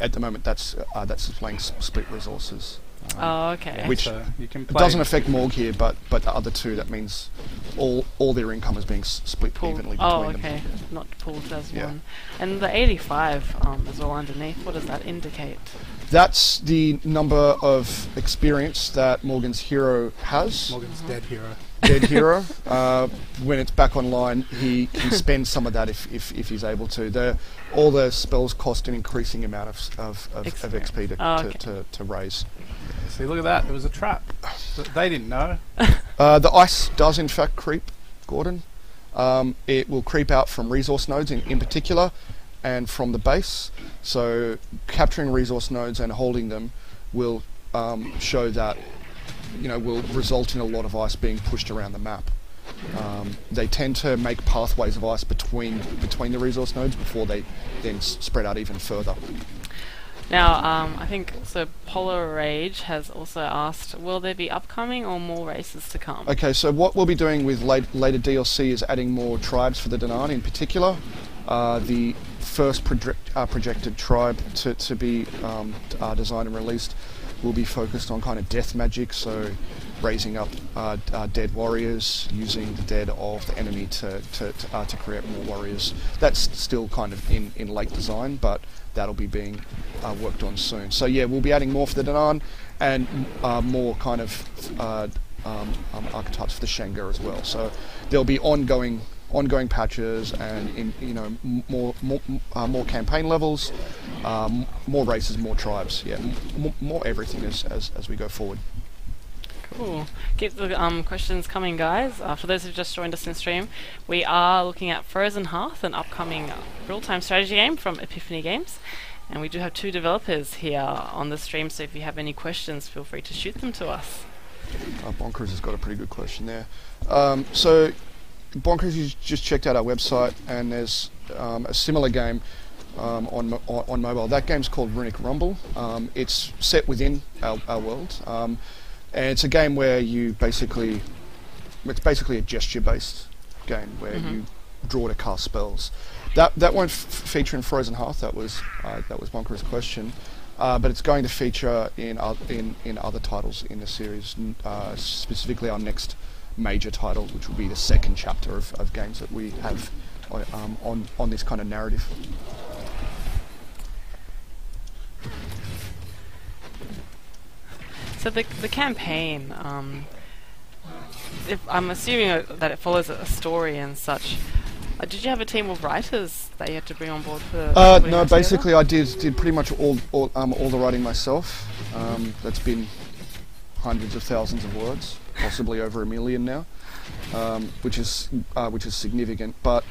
at the moment that's displaying split resources. Okay. Which you can doesn't affect Morg here, but the other two, that means all their income is being split evenly between them. Okay. Not pooled as one. And the 85 is all underneath. What does that indicate? That's the number of experience that Morgan's hero has. Morgan's dead hero. Dead hero. When it's back online, he can spend some of that if he's able to. All the spells cost an increasing amount of XP to raise. See, look at that. It was a trap. They didn't know. The ice does in fact creep, Gordon. It will creep out from resource nodes in particular, and from the base. So capturing resource nodes and holding them will show that will result in a lot of ice being pushed around the map. They tend to make pathways of ice between the resource nodes before they then spread out even further. Now, I think Polar Rage has also asked, will there be upcoming or more races to come? Okay, so what we'll be doing with later DLC is adding more tribes for the Danan in particular. The first projected tribe to be designed and released will be focused on kind of death magic, so raising up dead warriors, using the dead of the enemy to create more warriors. That's still kind of in late design, but that'll be being worked on soon. So yeah, we'll be adding more for the Danan and more kind of archetypes for the Shango as well. So there'll be ongoing patches and more campaign levels, more races, more tribes. Yeah, more everything as we go forward. Cool. Keep the questions coming, guys. For those who've just joined us in stream, we are looking at Frozen Hearth, an upcoming real-time strategy game from Epiphany Games. And we do have 2 developers here on the stream, so if you have any questions, feel free to shoot them to us. Bonkers has got a pretty good question there. So Bonkers, you just checked out our website, and there's a similar game on mobile. That game's called Runic Rumble. It's set within our world, and it's a game where it's basically a gesture-based game where you draw to cast spells. That won't feature in Frozen Hearth. That was Bonkers' question. But it's going to feature in other titles in the series, specifically our next major title, which will be the second chapter of games that we have on this kind of narrative. So the campaign, if I'm assuming that it follows a story and such. Did you have a team of writers that you had to bring on board for? No, basically I did pretty much all the writing myself. That's been hundreds of thousands of words, possibly over 1 million now, which is significant. But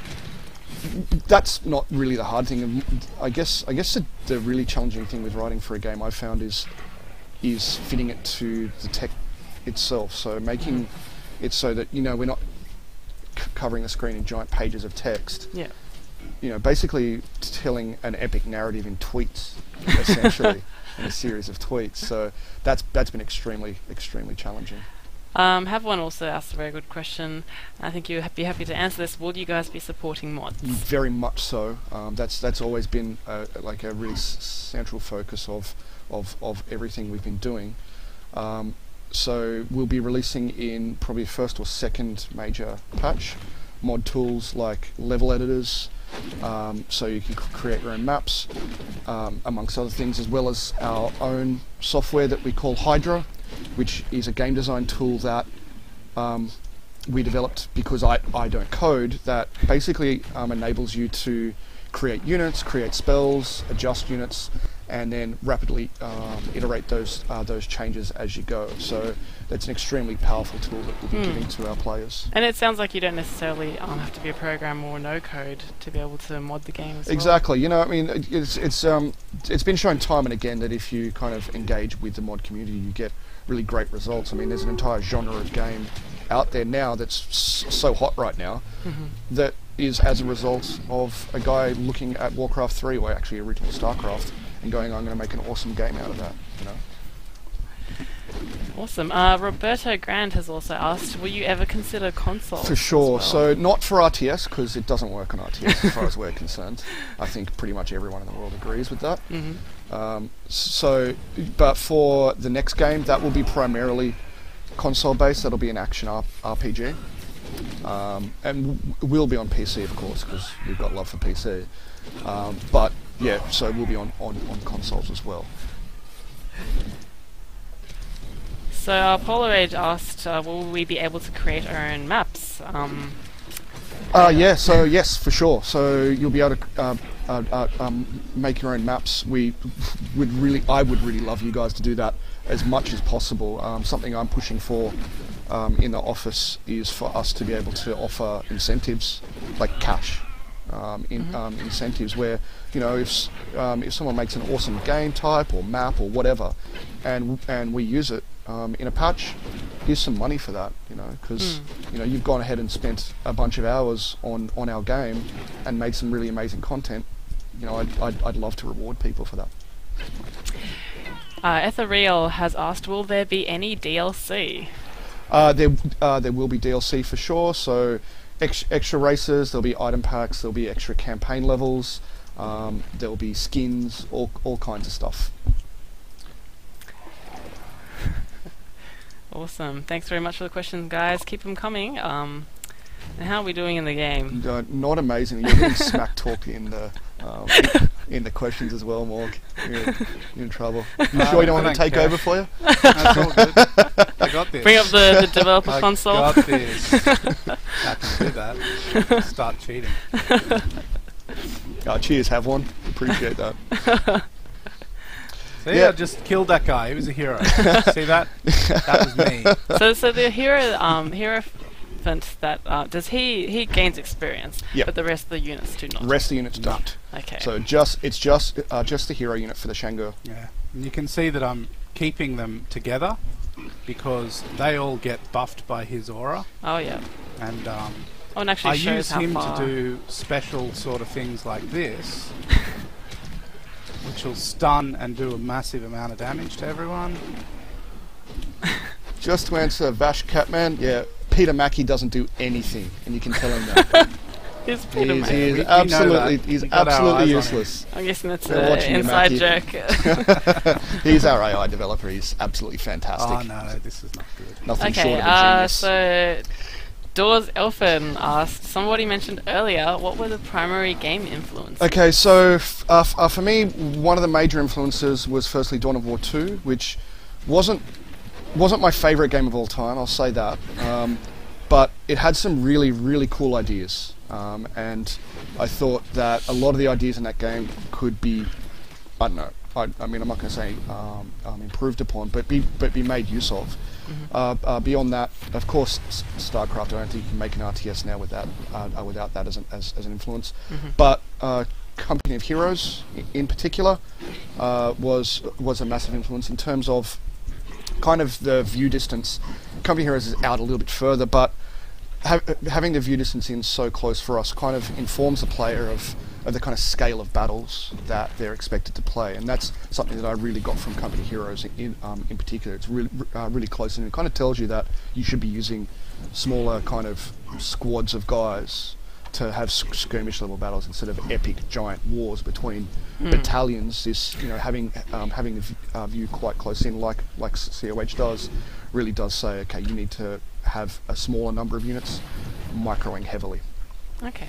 that's not really the hard thing. I guess the really challenging thing with writing for a game I found is fitting it to the tech itself. So making it so that we're not covering the screen in giant pages of text. Yeah. Basically telling an epic narrative in tweets, essentially, in a series of tweets. So that's been extremely challenging. Have one also asked a very good question. I think you'd be happy to answer this. Will you guys be supporting mods? Very much so. That's always been a really central focus of everything we've been doing. So we'll be releasing in probably first or second major patch mod tools like level editors, so you can create your own maps, amongst other things, as well as our own software that we call Hydra, which is a game design tool that we developed because I don't code, that basically enables you to create units, create spells, adjust units, and then rapidly iterate those changes as you go. So that's an extremely powerful tool that we'll be giving to our players. And it sounds like you don't necessarily have to be a programmer or no code to be able to mod the game as exactly. Well. I mean, it's been shown time and again that if you kind of engage with the mod community, you get really great results. I mean, there's an entire genre of game out there now that's so hot right now that is as a result of a guy looking at Warcraft 3, or actually original StarCraft, and going, I'm going to make an awesome game out of that, Awesome. Roberto Grand has also asked, will you ever consider consoles? For sure. Well? So not for RTS, because it doesn't work on RTS as far as we're concerned. I think pretty much everyone in the world agrees with that. But for the next game, that will be primarily console-based. That'll be an action RPG. And we'll be on PC, of course, because we've got love for PC. But yeah, so we'll be on consoles as well. So Polarage asked, will we be able to create our own maps? Yeah, so yes, for sure. So you'll be able to make your own maps. I would really love you guys to do that as much as possible. Something I'm pushing for in the office is for us to be able to offer incentives, like cash. Incentives where if someone makes an awesome game type or map or whatever, and we use it in a patch, here's some money for that, because you've gone ahead and spent a bunch of hours on our game and made some really amazing content. I'd love to reward people for that. Ethereal has asked, will there be any DLC? There will be DLC for sure. So extra races, there'll be item packs, there'll be extra campaign levels, there'll be skins, all kinds of stuff. Awesome. Thanks very much for the questions, guys. Keep them coming. And how are we doing in the game? Not amazing. You're getting smack talk in the questions as well, Morg. You're in trouble. You sure you don't want to take over for you? That's all good. I got this. Bring up the developer console. I got this. I can do that. Start cheating. Cheers, have one. Appreciate that. See, I just killed that guy. He was a hero. See that? That was me. So the hierophant that does he gains experience, but the rest of the units do not. The rest of the units don't. Okay. So it's just the hero unit for the Shango. Yeah. And you can see that I'm keeping them together because they all get buffed by his aura. Oh yeah. And Oh, and actually I shows use how him far. to do special sort of things like this, which will stun and do a massive amount of damage to everyone. Just to answer Vash Catman, yeah, Peter Mackey doesn't do anything, and you can tell him that. He's Peter He Mackey. is We know absolutely, that. he's We got our absolutely eyes on useless. I'm guessing that's We're an watching you, inside Mackie. joke. He's our AI developer. He's absolutely fantastic. Oh no, this is not good. Nothing Okay, short of a genius. so Doors Elfin asked, somebody mentioned earlier, what were the primary game influences? Okay, so for me, one of the major influences was firstly Dawn of War 2, which wasn't my favourite game of all time, I'll say that, but it had some really, really cool ideas, and I thought that a lot of the ideas in that game could be, I don't know, I mean, I'm not going to say improved upon, but be made use of. Beyond that, of course, StarCraft. I don't think you can make an RTS now without that as an influence. But Company of Heroes, in particular, was a massive influence in terms of kind of the view distance. Company of Heroes is out a little bit further, but having the view distance in so close for us kind of informs the player of the kind of scale of battles that they're expected to play, and that's something that I really got from Company Heroes in particular. It's really close, and it kind of tells you that you should be using smaller kind of squads of guys to have skirmish level battles instead of epic giant wars between battalions. This, you know, having the view quite close in, like COH does, really does say, okay, you need to have a smaller number of units, microing heavily. Okay.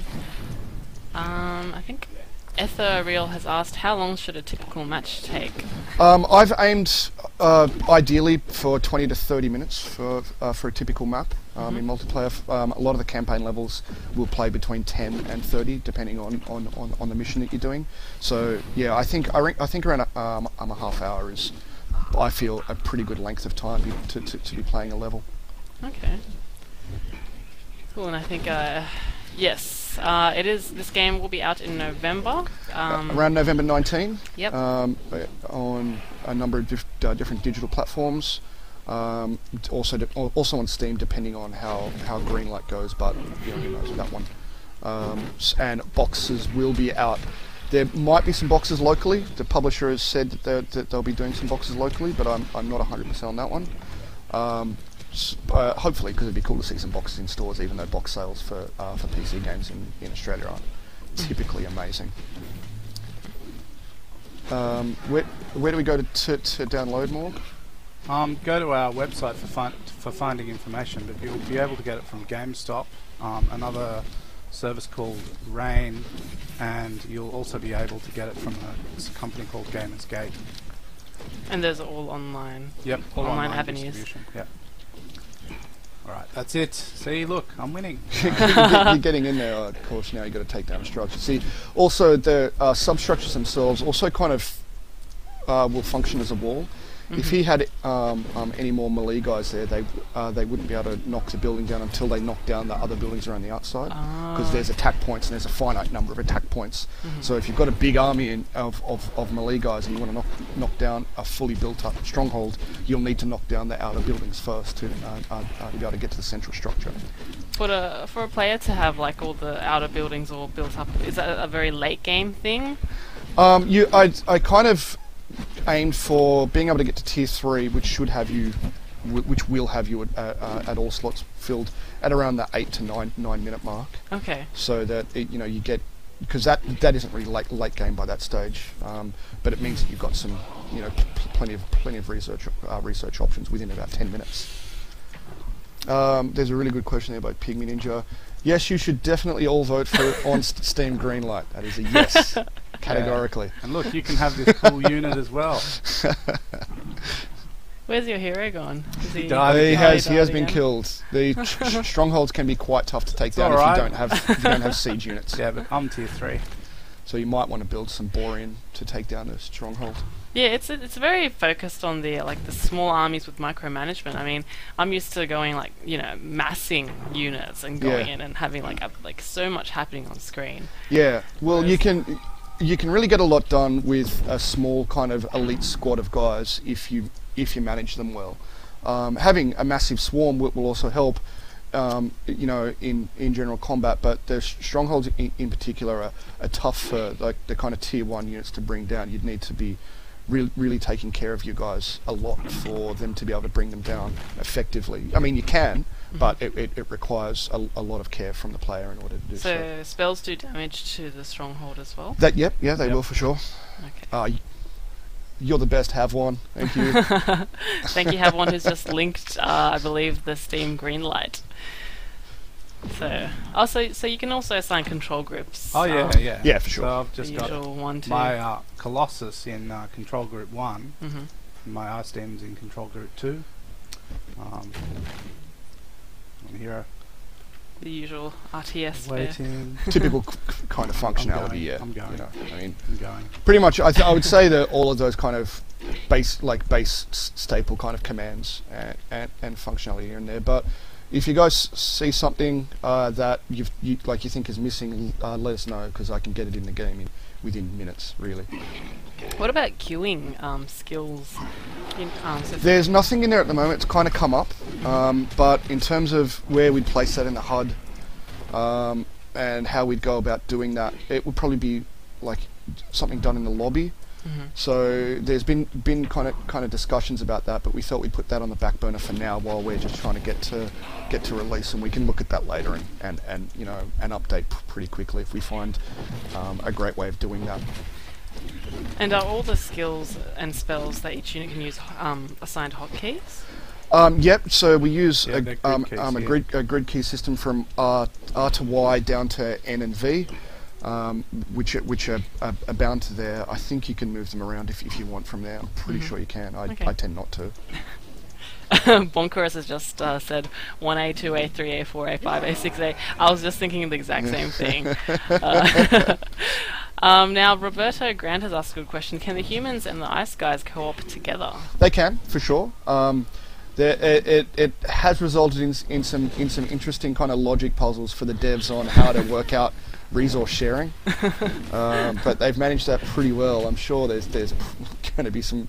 I think Ethereal has asked, how long should a typical match take? I've aimed ideally for 20 to 30 minutes for a typical map. In multiplayer, a lot of the campaign levels will play between 10 and 30, depending on the mission that you're doing. So yeah, I think around a half hour is, I feel, a pretty good length of time to be playing a level. Okay. Cool, and I think yes. It is. This game will be out in November. Around November 19. Yep. On a number of different digital platforms. Also on Steam, depending on how Greenlight goes. But you know, who knows with that one. And boxes will be out. There might be some boxes locally. The publisher has said that they'll be doing some boxes locally, but I'm not 100% on that one. Hopefully, because it'd be cool to see some boxes in stores, even though box sales for PC games in Australia are typically amazing. Where do we go to download more? Go to our website for finding information, but you'll be able to get it from GameStop, another service called Rain, and you'll also be able to get it from a company called Gamers Gate. And those are all online. Yep, all Online avenues. distribution. Yep. Alright, that's it. See, look, I'm winning. You're getting in there, of course. Now you've got to take down a structure. See, also the substructures themselves also kind of will function as a wall. If he had any more melee guys there, they wouldn't be able to knock the building down until they knock down the other buildings around the outside, because there's attack points and there's a finite number of attack points. So if you've got a big army of melee guys and you want to knock down a fully built up stronghold, you'll need to knock down the outer buildings first to be able to get to the central structure. For a player to have like all the outer buildings all built up, is that a very late game thing? I kind of aimed for being able to get to tier 3, which will have you at all slots filled at around the 8 to 9 minute mark. Okay. So that you get, because that isn't really late game by that stage, but it means that you've got some plenty of research options within about 10 minutes. There's a really good question there by Pygmy Ninja. Yes, you should definitely all vote for on Steam Greenlight. That is a yes, categorically. Yeah. And look, you can have this cool unit as well. Where's your hero gone? He has been killed. The strongholds can be quite tough to take down if you don't have siege units. Yeah, but I'm tier 3. So you might want to build some Borean to take down the stronghold. Yeah, it's very focused on the small armies with micromanagement. I mean, I'm used to going massing units and going in and having so much happening on screen. Yeah, well, you can really get a lot done with a small kind of elite squad of guys if you manage them well. Having a massive swarm will also help, you know, in general combat, but the strongholds in particular are tough for like the kind of tier 1 units to bring down. You'd need to be really taking care of you guys a lot for them to be able to bring them down effectively. I mean, you can, but it requires a lot of care from the player in order to do so. So spells do damage to the stronghold as well? Yeah, they will for sure. Okay. You're the best, have one. Thank you. Thank you, have one who's just linked, I believe, the Steam Greenlight. So you can also assign control groups. Oh yeah. Yeah, for sure. So I've just got one, two. my Colossus in control group 1. Mm-hmm. My Ice Demon's in control group 2. Hero. The usual RTS fare. Waiting. Typical kind of functionality. I'm going. You know, I mean, I'm going. pretty much. I would say that all of those kind of base staple kind of commands and functionality are in there. But if you guys see something that you think is missing, let us know, because I can get it in the game within minutes, really. What about queuing skills? There's nothing in there at the moment. It's kind of come up, but in terms of where we'd place that in the HUD and how we'd go about doing that, it would probably be like something done in the lobby. Mm-hmm. So there's been kind of discussions about that, but we thought we'd put that on the back burner for now while we're just trying to get to release, and we can look at that later and you know, and update pretty quickly if we find a great way of doing that. And are all the skills and spells that each unit can use assigned hotkeys? Yep. So we use a grid key system from R to Y down to N and V. Which are bound to there. I think you can move them around if you want from there. I'm pretty sure you can. I tend not to. Bonchorus has just said 1A, 2A, 3A, 4A, 5A, 6A. I was just thinking the exact same thing. Now, Roberto Grant has asked a good question. Can the humans and the ice guys co-op together? They can, for sure. It has resulted in some interesting kind of logic puzzles for the devs on how to work out resource sharing, but they've managed that pretty well. I'm sure there's going to be some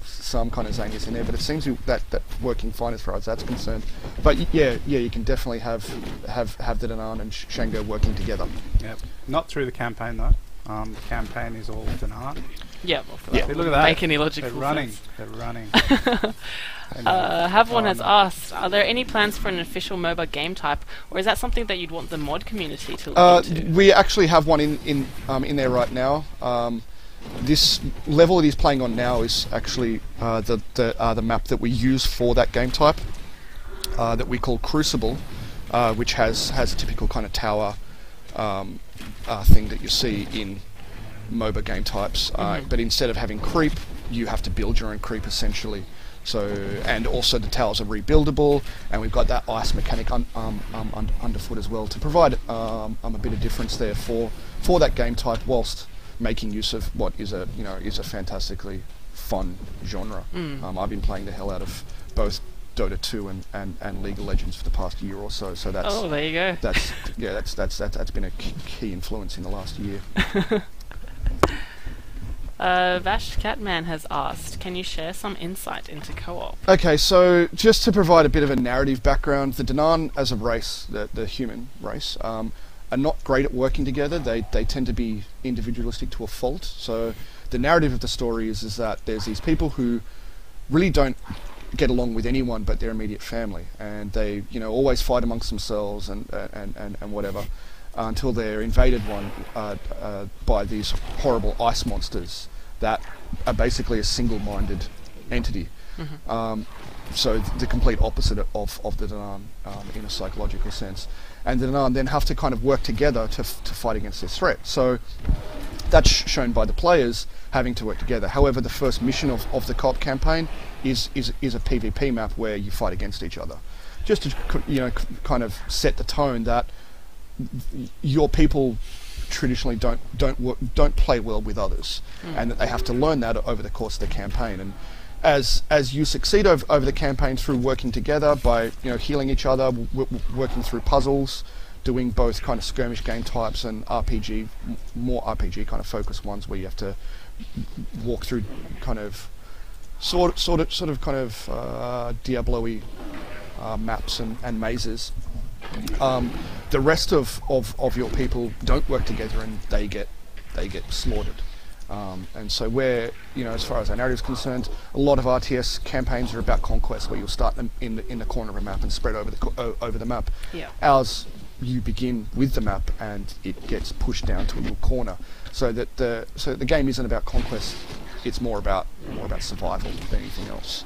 kind of zaniness in there, but it seems that working fine as far as that's concerned. But yeah, you can definitely have the Danan and Shango working together. Yep. Not through the campaign though. The campaign is all Danan. Yeah, well, Look at that. Make any logical sense. They're running. Have one has asked, are there any plans for an official MOBA game type, or is that something that you'd want the mod community to look into? We actually have one in there right now. This level that he's playing on now is actually the map that we use for that game type, that we call Crucible, which has a typical kind of tower thing that you see in MOBA game types. But instead of having creep, you have to build your own creep essentially. So, and also the towers are rebuildable, and we've got that ice mechanic underfoot as well to provide a bit of difference there for that game type, whilst making use of what is a fantastically fun genre. I've been playing the hell out of both Dota 2 and League of Legends for the past year or so. So that's there you go. That's been a key influence in the last year. Vash Catman has asked, can you share some insight into co-op? Okay, so just to provide a bit of a narrative background, the Danan as a race, the human race, are not great at working together. They tend to be individualistic to a fault. So the narrative of the story is that there's these people who really don't get along with anyone but their immediate family, and they always fight amongst themselves and whatever. Until they're invaded by these horrible ice monsters that are basically a single-minded entity. So the complete opposite of the Danan in a psychological sense. And the Danan then have to kind of work together to fight against this threat. So that's shown by the players having to work together. However, the first mission of the co-op campaign is a PvP map where you fight against each other. Just to kind of set the tone that your people traditionally don't play well with others, and that they have to learn that over the course of the campaign. And as you succeed over the campaign through working together by healing each other, working through puzzles, doing both kind of skirmish game types and more RPG kind of focused ones where you have to walk through kind of sort of kind of Diablo-y maps and mazes. the rest of your people don't work together, and they get slaughtered. And so where, as far as our narrative is concerned, a lot of RTS campaigns are about conquest, where you'll start them in the corner of a map and spread over the map. Yeah. Ours, you begin with the map and it gets pushed down to a little corner, so that the game isn't about conquest. It's more about survival than anything else.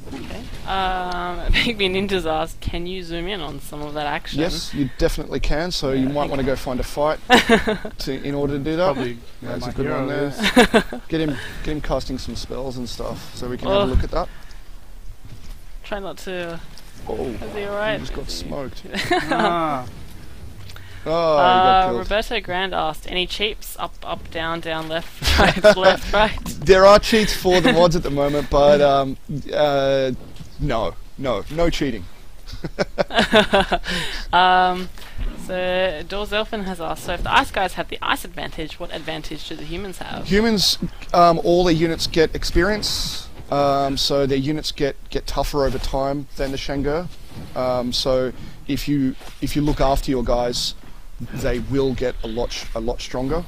Okay. Pygmy Ninjas asked, can you zoom in on some of that action? Yes, you definitely can. So you might want to go find a fight in order to do that. Probably That's a good one there. Get him casting some spells and stuff, so we can have a look at that. Try not to. Oh, is he alright? He just got smoked. Ah. Oh, he got killed. Roberto Grand asked, any cheats? Up, down, left, right, left, right? There are cheats for the mods at the moment, but no cheating. So Dorzelfin has asked, so if the ice guys have the ice advantage, what advantage do the humans have? Humans, all their units get experience, so their units get tougher over time than the Shangur. So if you look after your guys, they will get a lot stronger,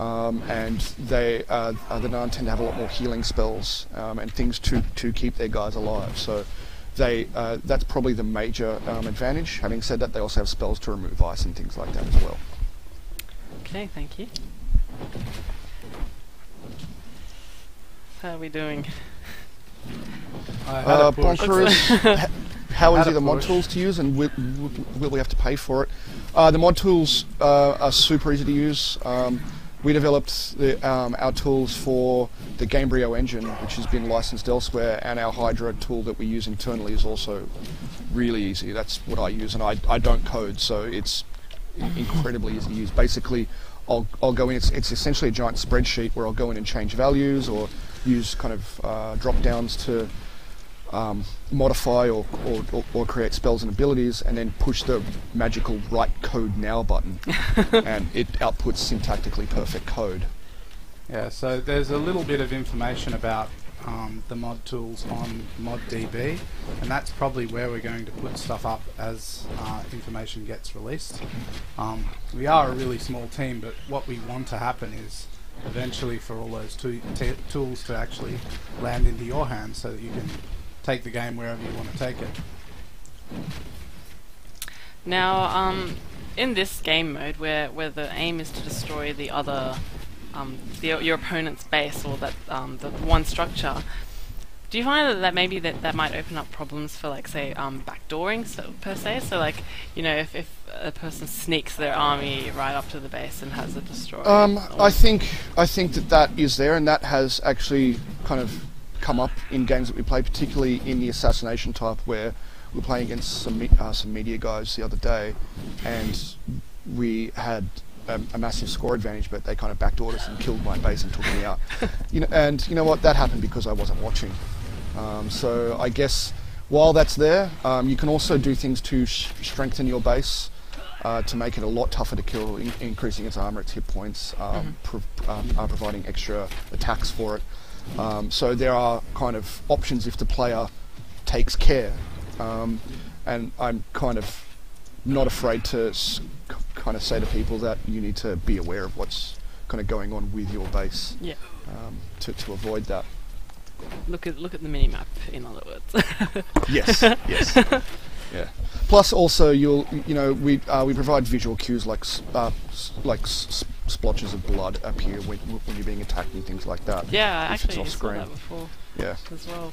and the Narn tend to have a lot more healing spells and things to keep their guys alive. So that's probably the major advantage. Having said that, they also have spells to remove ice and things like that as well. Okay, thank you. How are we doing? Bonkerers. How easy are the mod tools to use, and will we have to pay for it? The mod tools are super easy to use. We developed our tools for the Gamebryo engine, which has been licensed elsewhere, and our Hydra tool that we use internally is also really easy. That's what I use, and I don't code, so it's incredibly easy to use. Basically, I'll go in. It's essentially a giant spreadsheet where I'll go in and change values, or use kind of drop downs to modify or create spells and abilities, and then push the magical write code now button and it outputs syntactically perfect code. Yeah, so there's a little bit of information about the mod tools on ModDB, and that's probably where we're going to put stuff up as information gets released. We are a really small team, but what we want to happen is eventually for all those tools to actually land into your hands, so that you can take the game wherever you want to take it. Now, in this game mode, where the aim is to destroy the other, your opponent's base, or that the one structure, do you find that maybe that might open up problems for, like, say, backdooring per se? So, like, if a person sneaks their army right up to the base and has it destroyed. I think that is there, and that has actually kind of come up in games that we play, particularly in the assassination type, where we're playing against some media guys the other day, and we had a massive score advantage, but they kind of backdoored us and killed my base and took me out. And you know what? That happened because I wasn't watching. So I guess while that's there, you can also do things to strengthen your base, to make it a lot tougher to kill, increasing its armor, its hit points, providing extra attacks for it. So there are kind of options if the player takes care, and I'm kind of not afraid to kind of say to people that you need to be aware of what's kind of going on with your base, to avoid that. Look at the minimap, in other words. Yes. Yeah. Plus, also, we provide visual cues like splotches of blood appear when you're being attacked and things like that. Yeah, actually, I saw that before. Yeah. As well.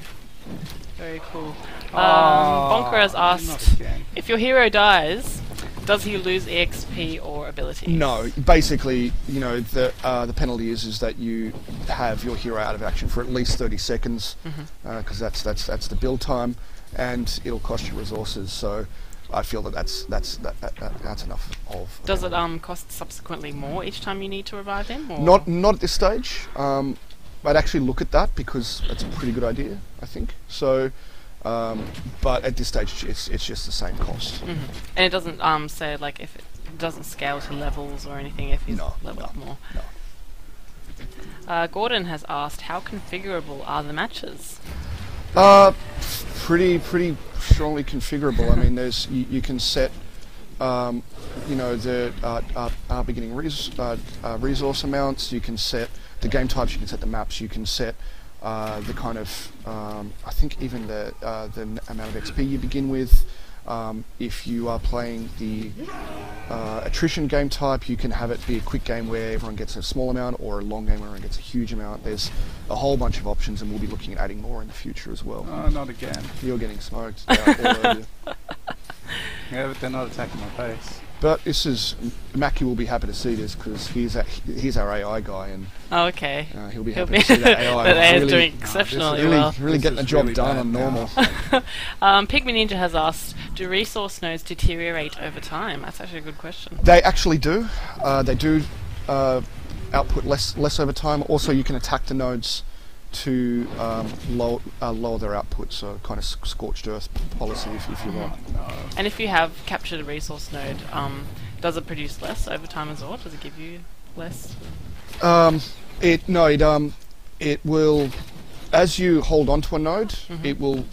Very cool. Bonker has asked, if your hero dies, does he lose EXP or abilities? No. Basically, the penalty is that you have your hero out of action for at least 30 seconds, because that's the build time, and it'll cost you resources. So I feel that's enough of. Does it cost subsequently more each time you need to revive him? Or? Not at this stage. I'd actually look at that, because that's a pretty good idea, I think. So, but at this stage, it's just the same cost. And it doesn't say, like, if it doesn't scale to levels or anything if he's leveled up more. No. Gordon has asked, how configurable are the matches? pretty strongly configurable. I mean, you can set the beginning resource amounts. You can set the game types. You can set the maps. You can set the kind of I think even the amount of XP you begin with. If you are playing the attrition game type, you can have it be a quick game where everyone gets a small amount, or a long game where everyone gets a huge amount. There's a whole bunch of options, and we'll be looking at adding more in the future as well. Oh, not again. You're getting smoked. All over you. Yeah, but they're not attacking my base. But this is Mackie will be happy to see this because he's our AI guy, and Oh, okay. he'll be happy to see that AI. That AI is really, doing exceptionally well. really getting the job really done bad on normal. Pigman Ninja has asked, do resource nodes deteriorate over time? That's actually a good question. They actually do. They do output less over time. Also, you can attack the nodes to lower their output, so kind of scorched earth policy if you want. And if you have captured a resource node, does it produce less over time as well? Does it give you less? It will, as you hold onto a node, it will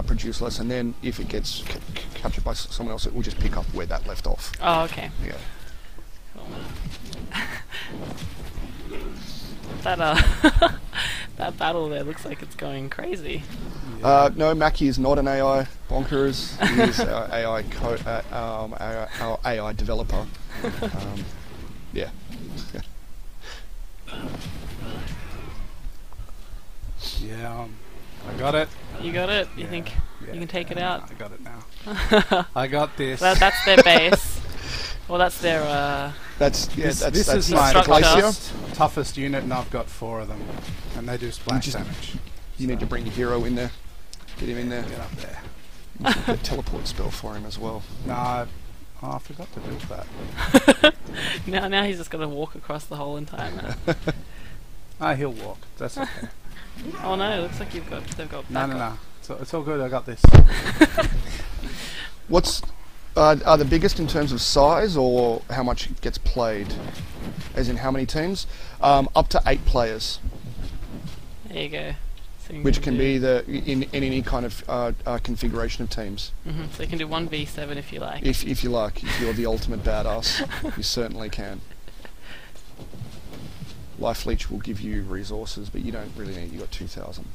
produce less, and then if it gets captured by someone else, it will just pick up where that left off. Oh, okay. Yeah. Cool. That that battle there looks like it's going crazy. No, Mackie is not an AI bonkers. He is our AI our AI developer. Yeah. Yeah, I got it. You got it? You Yeah, think yeah, you can take it out? I got it now. I got this. That's their base. Well, that's their. This that's is my structure. toughest unit, and I've got 4 of them, and they do splash damage. You need to bring your hero in there. Get him in there. Get up there. You should get a teleport spell for him as well. Nah, I forgot to build that. now he's just gonna walk across the whole entire map. He'll walk. That's okay. Oh no! It looks like they've got backup. No. It's all good. I got this. What's are the biggest in terms of size, or how much it gets played? As in how many teams? Up to 8 players, There you go. So you which can do- be in any kind of configuration of teams. So you can do 1v7 if you like. If you like, if you're the ultimate badass, you certainly can. Life Leech will give you resources, but you don't really need. You got 2,000.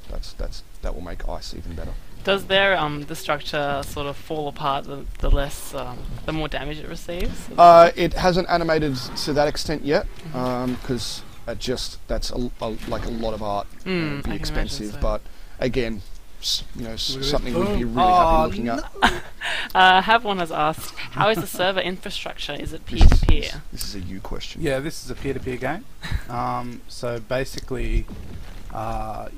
That will make ice even better. Does their the structure sort of fall apart the less the more damage it receives? It hasn't animated to that extent yet, because that's like a lot of art. I It'd be can expensive, imagine so. but again, something we'd be really Oh, happy looking at. Have1 has asked, how is the server infrastructure? Is it peer-to-peer? This is a you question. Yeah, this is a peer-to-peer game. So basically,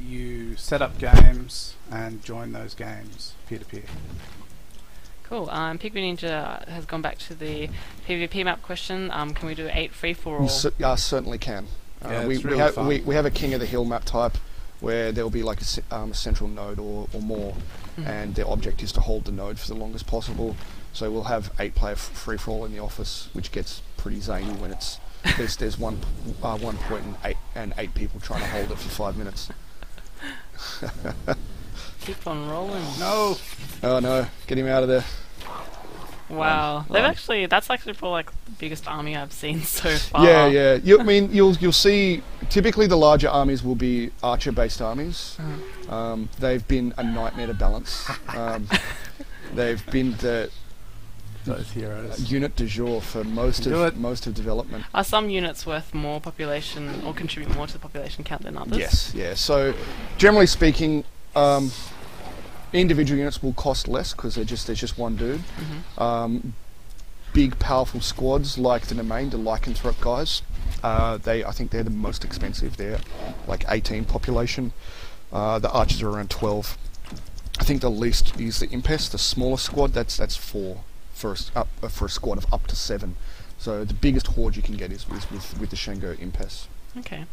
you set up games and join those games peer-to-peer. Cool. Pigman Ninja has gone back to the PvP map question. Can we do 8 free-for-all? Certainly can. Yeah, we it's really have fun. we have a King of the Hill map type where there will be like a central node or more, and their object is to hold the node for the longest possible. So we'll have 8-player free-for-all in the office, which gets pretty zany when there's one point and 8 people trying to hold it for 5 minutes. Keep on rolling. No! Oh no, get him out of there. Wow. Run. That's actually probably like the biggest army I've seen so far. Yeah. I mean, you'll see. Typically, the larger armies will be archer-based armies. They've been a nightmare to balance. They've been the Those heroes. unit du jour for most of development. Are some units worth more population or contribute more to the population count than others? Yes, yeah. So, generally speaking, individual units will cost less because there's just one dude. Big, powerful squads like the Domain, the Lycanthrope guys, I think they're the most expensive. They're like 18 population. The archers are around 12. I think the least is the Impes, the smallest squad. That's 4 for a squad of up to 7. So the biggest horde you can get is with the Shengo Impes. Okay.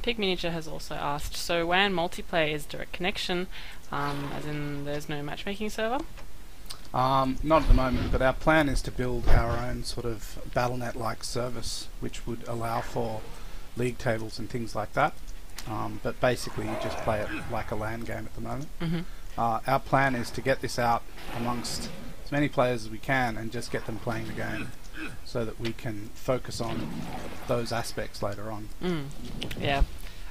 Pig Miniature has also asked, so WAN multiplayer is direct connection, as in there's no matchmaking server? Not at the moment, but our plan is to build our own sort of BattleNet-like service, which would allow for league tables and things like that. but basically you just play it like a LAN game at the moment. Mm-hmm. Our plan is to get this out amongst as many players as we can and just get them playing the game so that we can focus on those aspects later on. Yeah.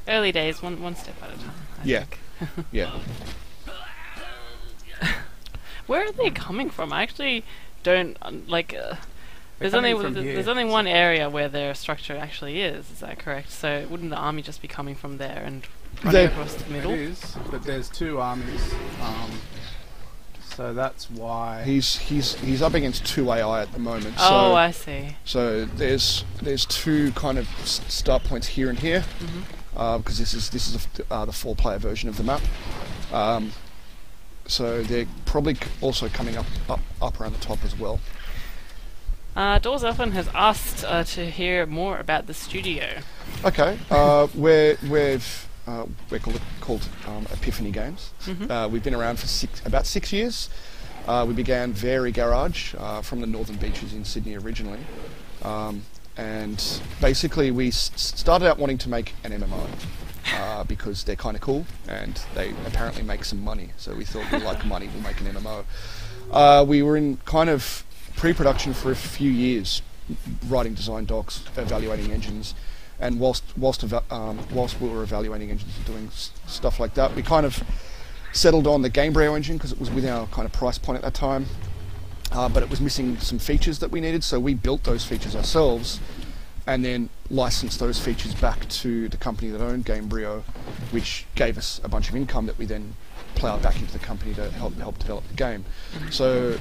Early days, one step at a time, I think. Yeah. Where are they coming from? I actually don't there's only one area where their structure actually is. Is that correct? So wouldn't the army just be coming from there and running across the middle? It is, but there's two armies, so that's why He's up against 2 AI at the moment. Oh, I see. So there's two kind of start points here and here, because this is the 4-player version of the map. So they're probably also coming up around the top as well. Doors Open has asked to hear more about the studio. Okay, we're called Epiphany Games. We've been around for about 6 years. We began Very Garage from the Northern Beaches in Sydney originally, and basically we started out wanting to make an MMO. Because they're kind of cool and they apparently make some money, so we thought, we like money, we'll make an MMO. We were in kind of pre-production for a few years, writing design docs, evaluating engines, and whilst we were evaluating engines and doing stuff like that, we kind of settled on the Gamebryo engine because it was within our kind of price point at that time, but it was missing some features that we needed, so we built those features ourselves and then licensed those features back to the company that owned Gamebryo, which gave us a bunch of income that we then ploughed back into the company to help develop the game. So,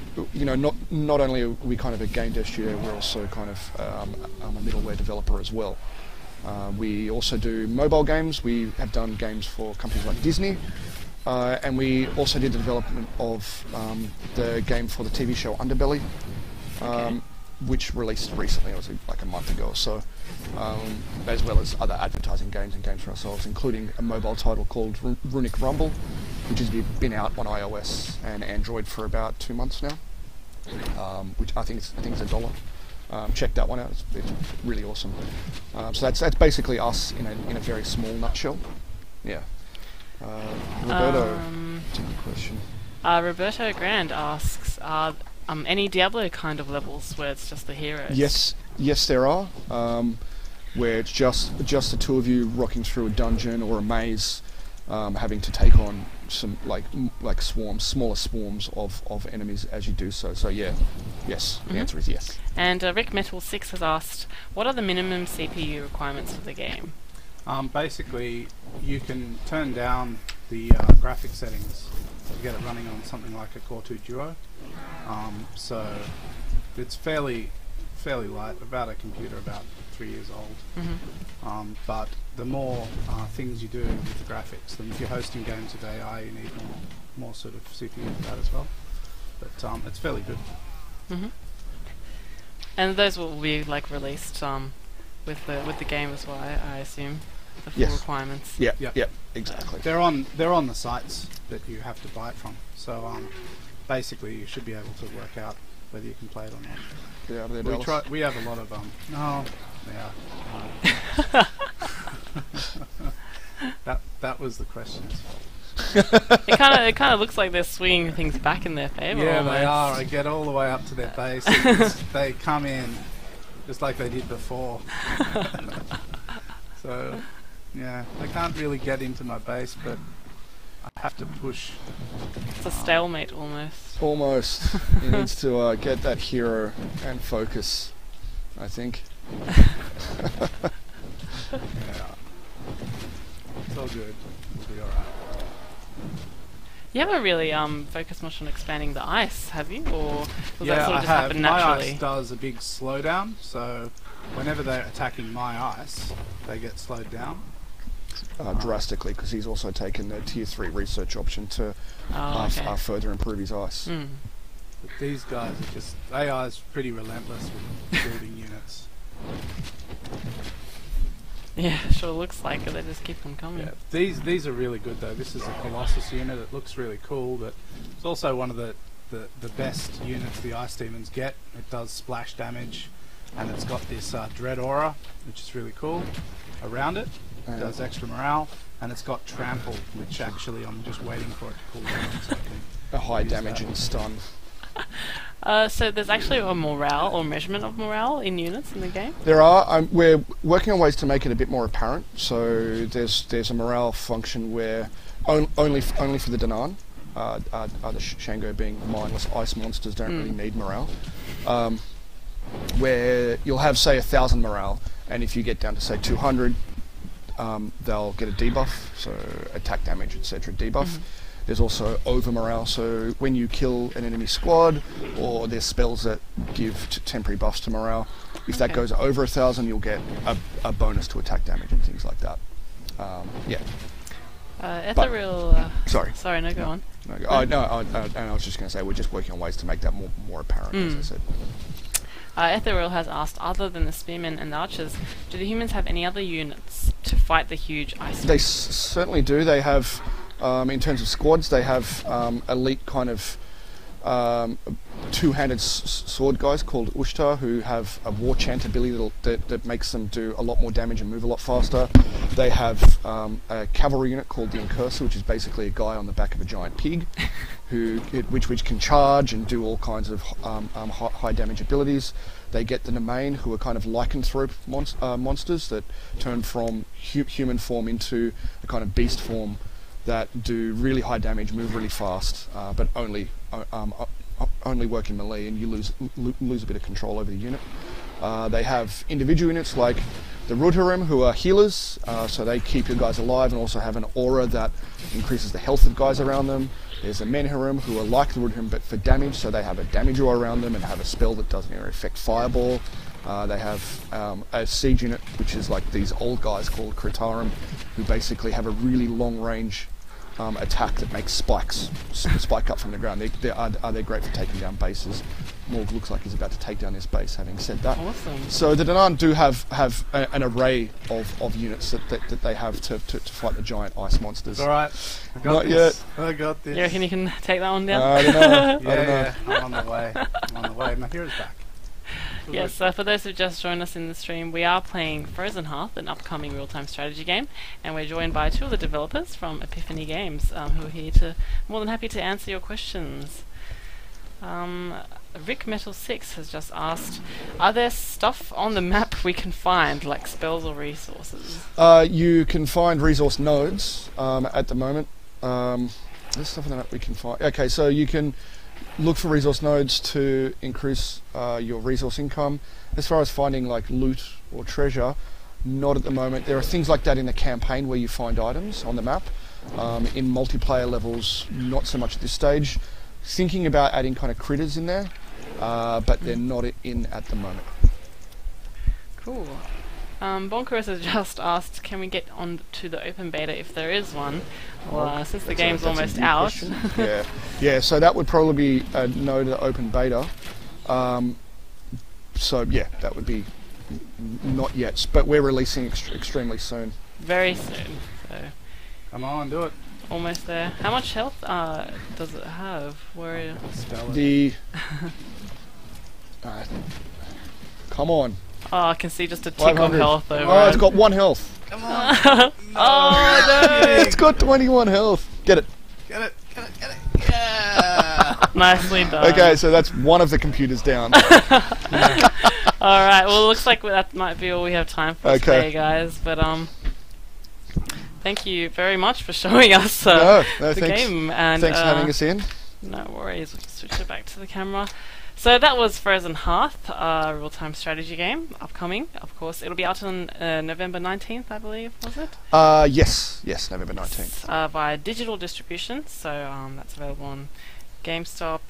not only are we kind of a game dev studio, we're also kind of a middleware developer as well. We also do mobile games. We have done games for companies like Disney, and we also did the development of the game for the TV show Underbelly. Which released recently, it was like a month ago or so, as well as other advertising games and games for ourselves, including a mobile title called Runic Rumble, which has been out on iOS and Android for about 2 months now, which I think it's $1. Check that one out, it's really awesome. So that's basically us in a very small nutshell. Yeah. Roberto, take the question. Roberto Grand asks, any Diablo kind of levels where it's just the heroes? Yes, there are. Where it's just the two of you rocking through a dungeon or a maze, having to take on some like smaller swarms of enemies as you do so. So yeah, yes. The answer is yes. And Rick Metal 6 has asked, what are the minimum CPU requirements for the game? Basically, you can turn down the graphic settings to get it running on something like a Core 2 Duo. So it's fairly light, about a computer about 3 years old. But the more things you do with the graphics, then if you're hosting games with AI, you need more sort of CPU for that as well. But it's fairly good. And those will be like released with the game as well, I assume. The full requirements. Yeah, exactly. They're on the sites that you have to buy it from. So basically, you should be able to work out whether you can play it or not. We have a lot of that was the question. It kind of looks like they're swinging things back in their favour. Yeah, almost. they are. I get all the way up to their base. They come in just like they did before. So, yeah, I can't really get into my base, but I have to push. It's a stalemate almost. Almost. He needs to get that hero and focus, I think. Yeah. It's all good. We'll be alright. You haven't really focused much on expanding the ice, have you? Or does that Yeah, sort of I just have. happen My naturally? ice does a big slowdown, so whenever they're attacking my ice, they get slowed down. Drastically, because he's also taken the Tier 3 research option to further improve his ice. But these guys are just... AI's pretty relentless with building units. Yeah, sure looks like it. They just keep on coming. Yeah, these are really good though. This is a Colossus unit. It looks really cool, but it's also one of the best units the Ice Demons get. It does splash damage, and it's got this Dread Aura, which is really cool, around it. does extra morale, and it's got trample, which actually I'm just waiting for it to cool down so I can A high use damage that. and stun. So there's actually a morale or measurement of morale in units in the game. There are. We're working on ways to make it a bit more apparent. So there's a morale function where only for the Danan, the Shango being mindless ice monsters don't really need morale. Where you'll have say 1,000 morale, and if you get down to say 200, they'll get a debuff, so attack damage, etc. debuff. There's also over morale, so when you kill an enemy squad, or there's spells that give temporary buffs to morale, if that goes over 1,000, you'll get a bonus to attack damage and things like that. Yeah. Ethereal. Sorry. Sorry, no, go on. No, and I was just going to say we're just working on ways to make that more apparent, as I said. Ethereal has asked, other than the spearmen and the archers, do the humans have any other units to fight the huge ice? They certainly do. They have, in terms of squads, they have elite kind of two-handed sword guys called Ushtar, who have a war chant ability that makes them do a lot more damage and move a lot faster. They have a cavalry unit called the Incursor, which is basically a guy on the back of a giant pig, which can charge and do all kinds of high damage abilities. They get the Nemain, who are kind of lycanthrope monsters that turn from human form into a kind of beast form that do really high damage, move really fast, but only work in melee, and you lose a bit of control over the unit. They have individual units like the Rudharim, who are healers, so they keep your guys alive and also have an aura that increases the health of guys around them. There's the Menharim, who are like the Rudharim but for damage, so they have a damage aura around them and have a spell that doesn't affect Fireball. They have a siege unit, which is like these old guys called Kritarim, who basically have a really long range attack that makes spikes spike up from the ground. They're great for taking down bases. Morg looks like he's about to take down his base, having said that. Awesome. So the Danan do have an array of units that they have to fight the giant ice monsters. Alright, I got Not this. yet. I got this. You reckon you can take that one down? I don't know. Yeah, I'm on the way. I'm on the way. My hero's back. Yes, for those who've just joined us in the stream, we are playing Frozen Hearth, an upcoming real-time strategy game, and we're joined by two of the developers from Epiphany Games, who are here more than happy to answer your questions. Rick Metal 6 has just asked, are there stuff on the map we can find, like spells or resources? You can find resource nodes at the moment. There's stuff on the map we can find. Okay, so you can look for resource nodes to increase your resource income. As far as finding like loot or treasure, not at the moment. There are things like that in the campaign where you find items on the map. In multiplayer levels, not so much at this stage. Thinking about adding kind of critters in there, but they're not in at the moment. Cool. Bonkeros has just asked, can we get on to the open beta if there is one? Well, since the game's almost out. Yeah. So that would probably be a no to the open beta. So yeah, that would be not yet, but we're releasing extremely soon. Very soon. So Come on, do it. almost there. How much health does it have? Where? Spell it. The come on. Oh, I can see just a tick of 500. health over. Oh, it's got 1 health. Come on. Oh no! It's got 21 health. Get it. Get it. Yeah. Nicely done. Okay, so that's one of the computers down. Alright, well, it looks like that might be all we have time for today, guys. But, thank you very much for showing us No, the thanks. game. And, Thanks for having us in. No worries, we'll just switch it back to the camera. So that was Frozen Hearth, a real-time strategy game, upcoming, of course. It'll be out on November 19th, I believe, was it? Yes, November 19th. Via digital distribution, so that's available on GameStop,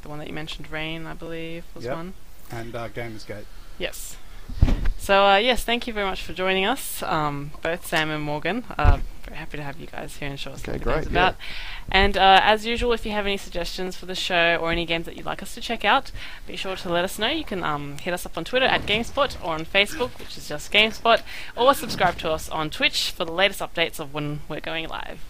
the one that you mentioned, Rain, I believe, was one. And Gamersgate. Yes. So, yes, thank you very much for joining us, both Sam and Morgan. Very happy to have you guys here and show us what the game's about. And as usual, if you have any suggestions for the show or any games that you'd like us to check out, be sure to let us know. You can hit us up on Twitter at GameSpot or on Facebook, which is just GameSpot, or subscribe to us on Twitch for the latest updates of when we're going live.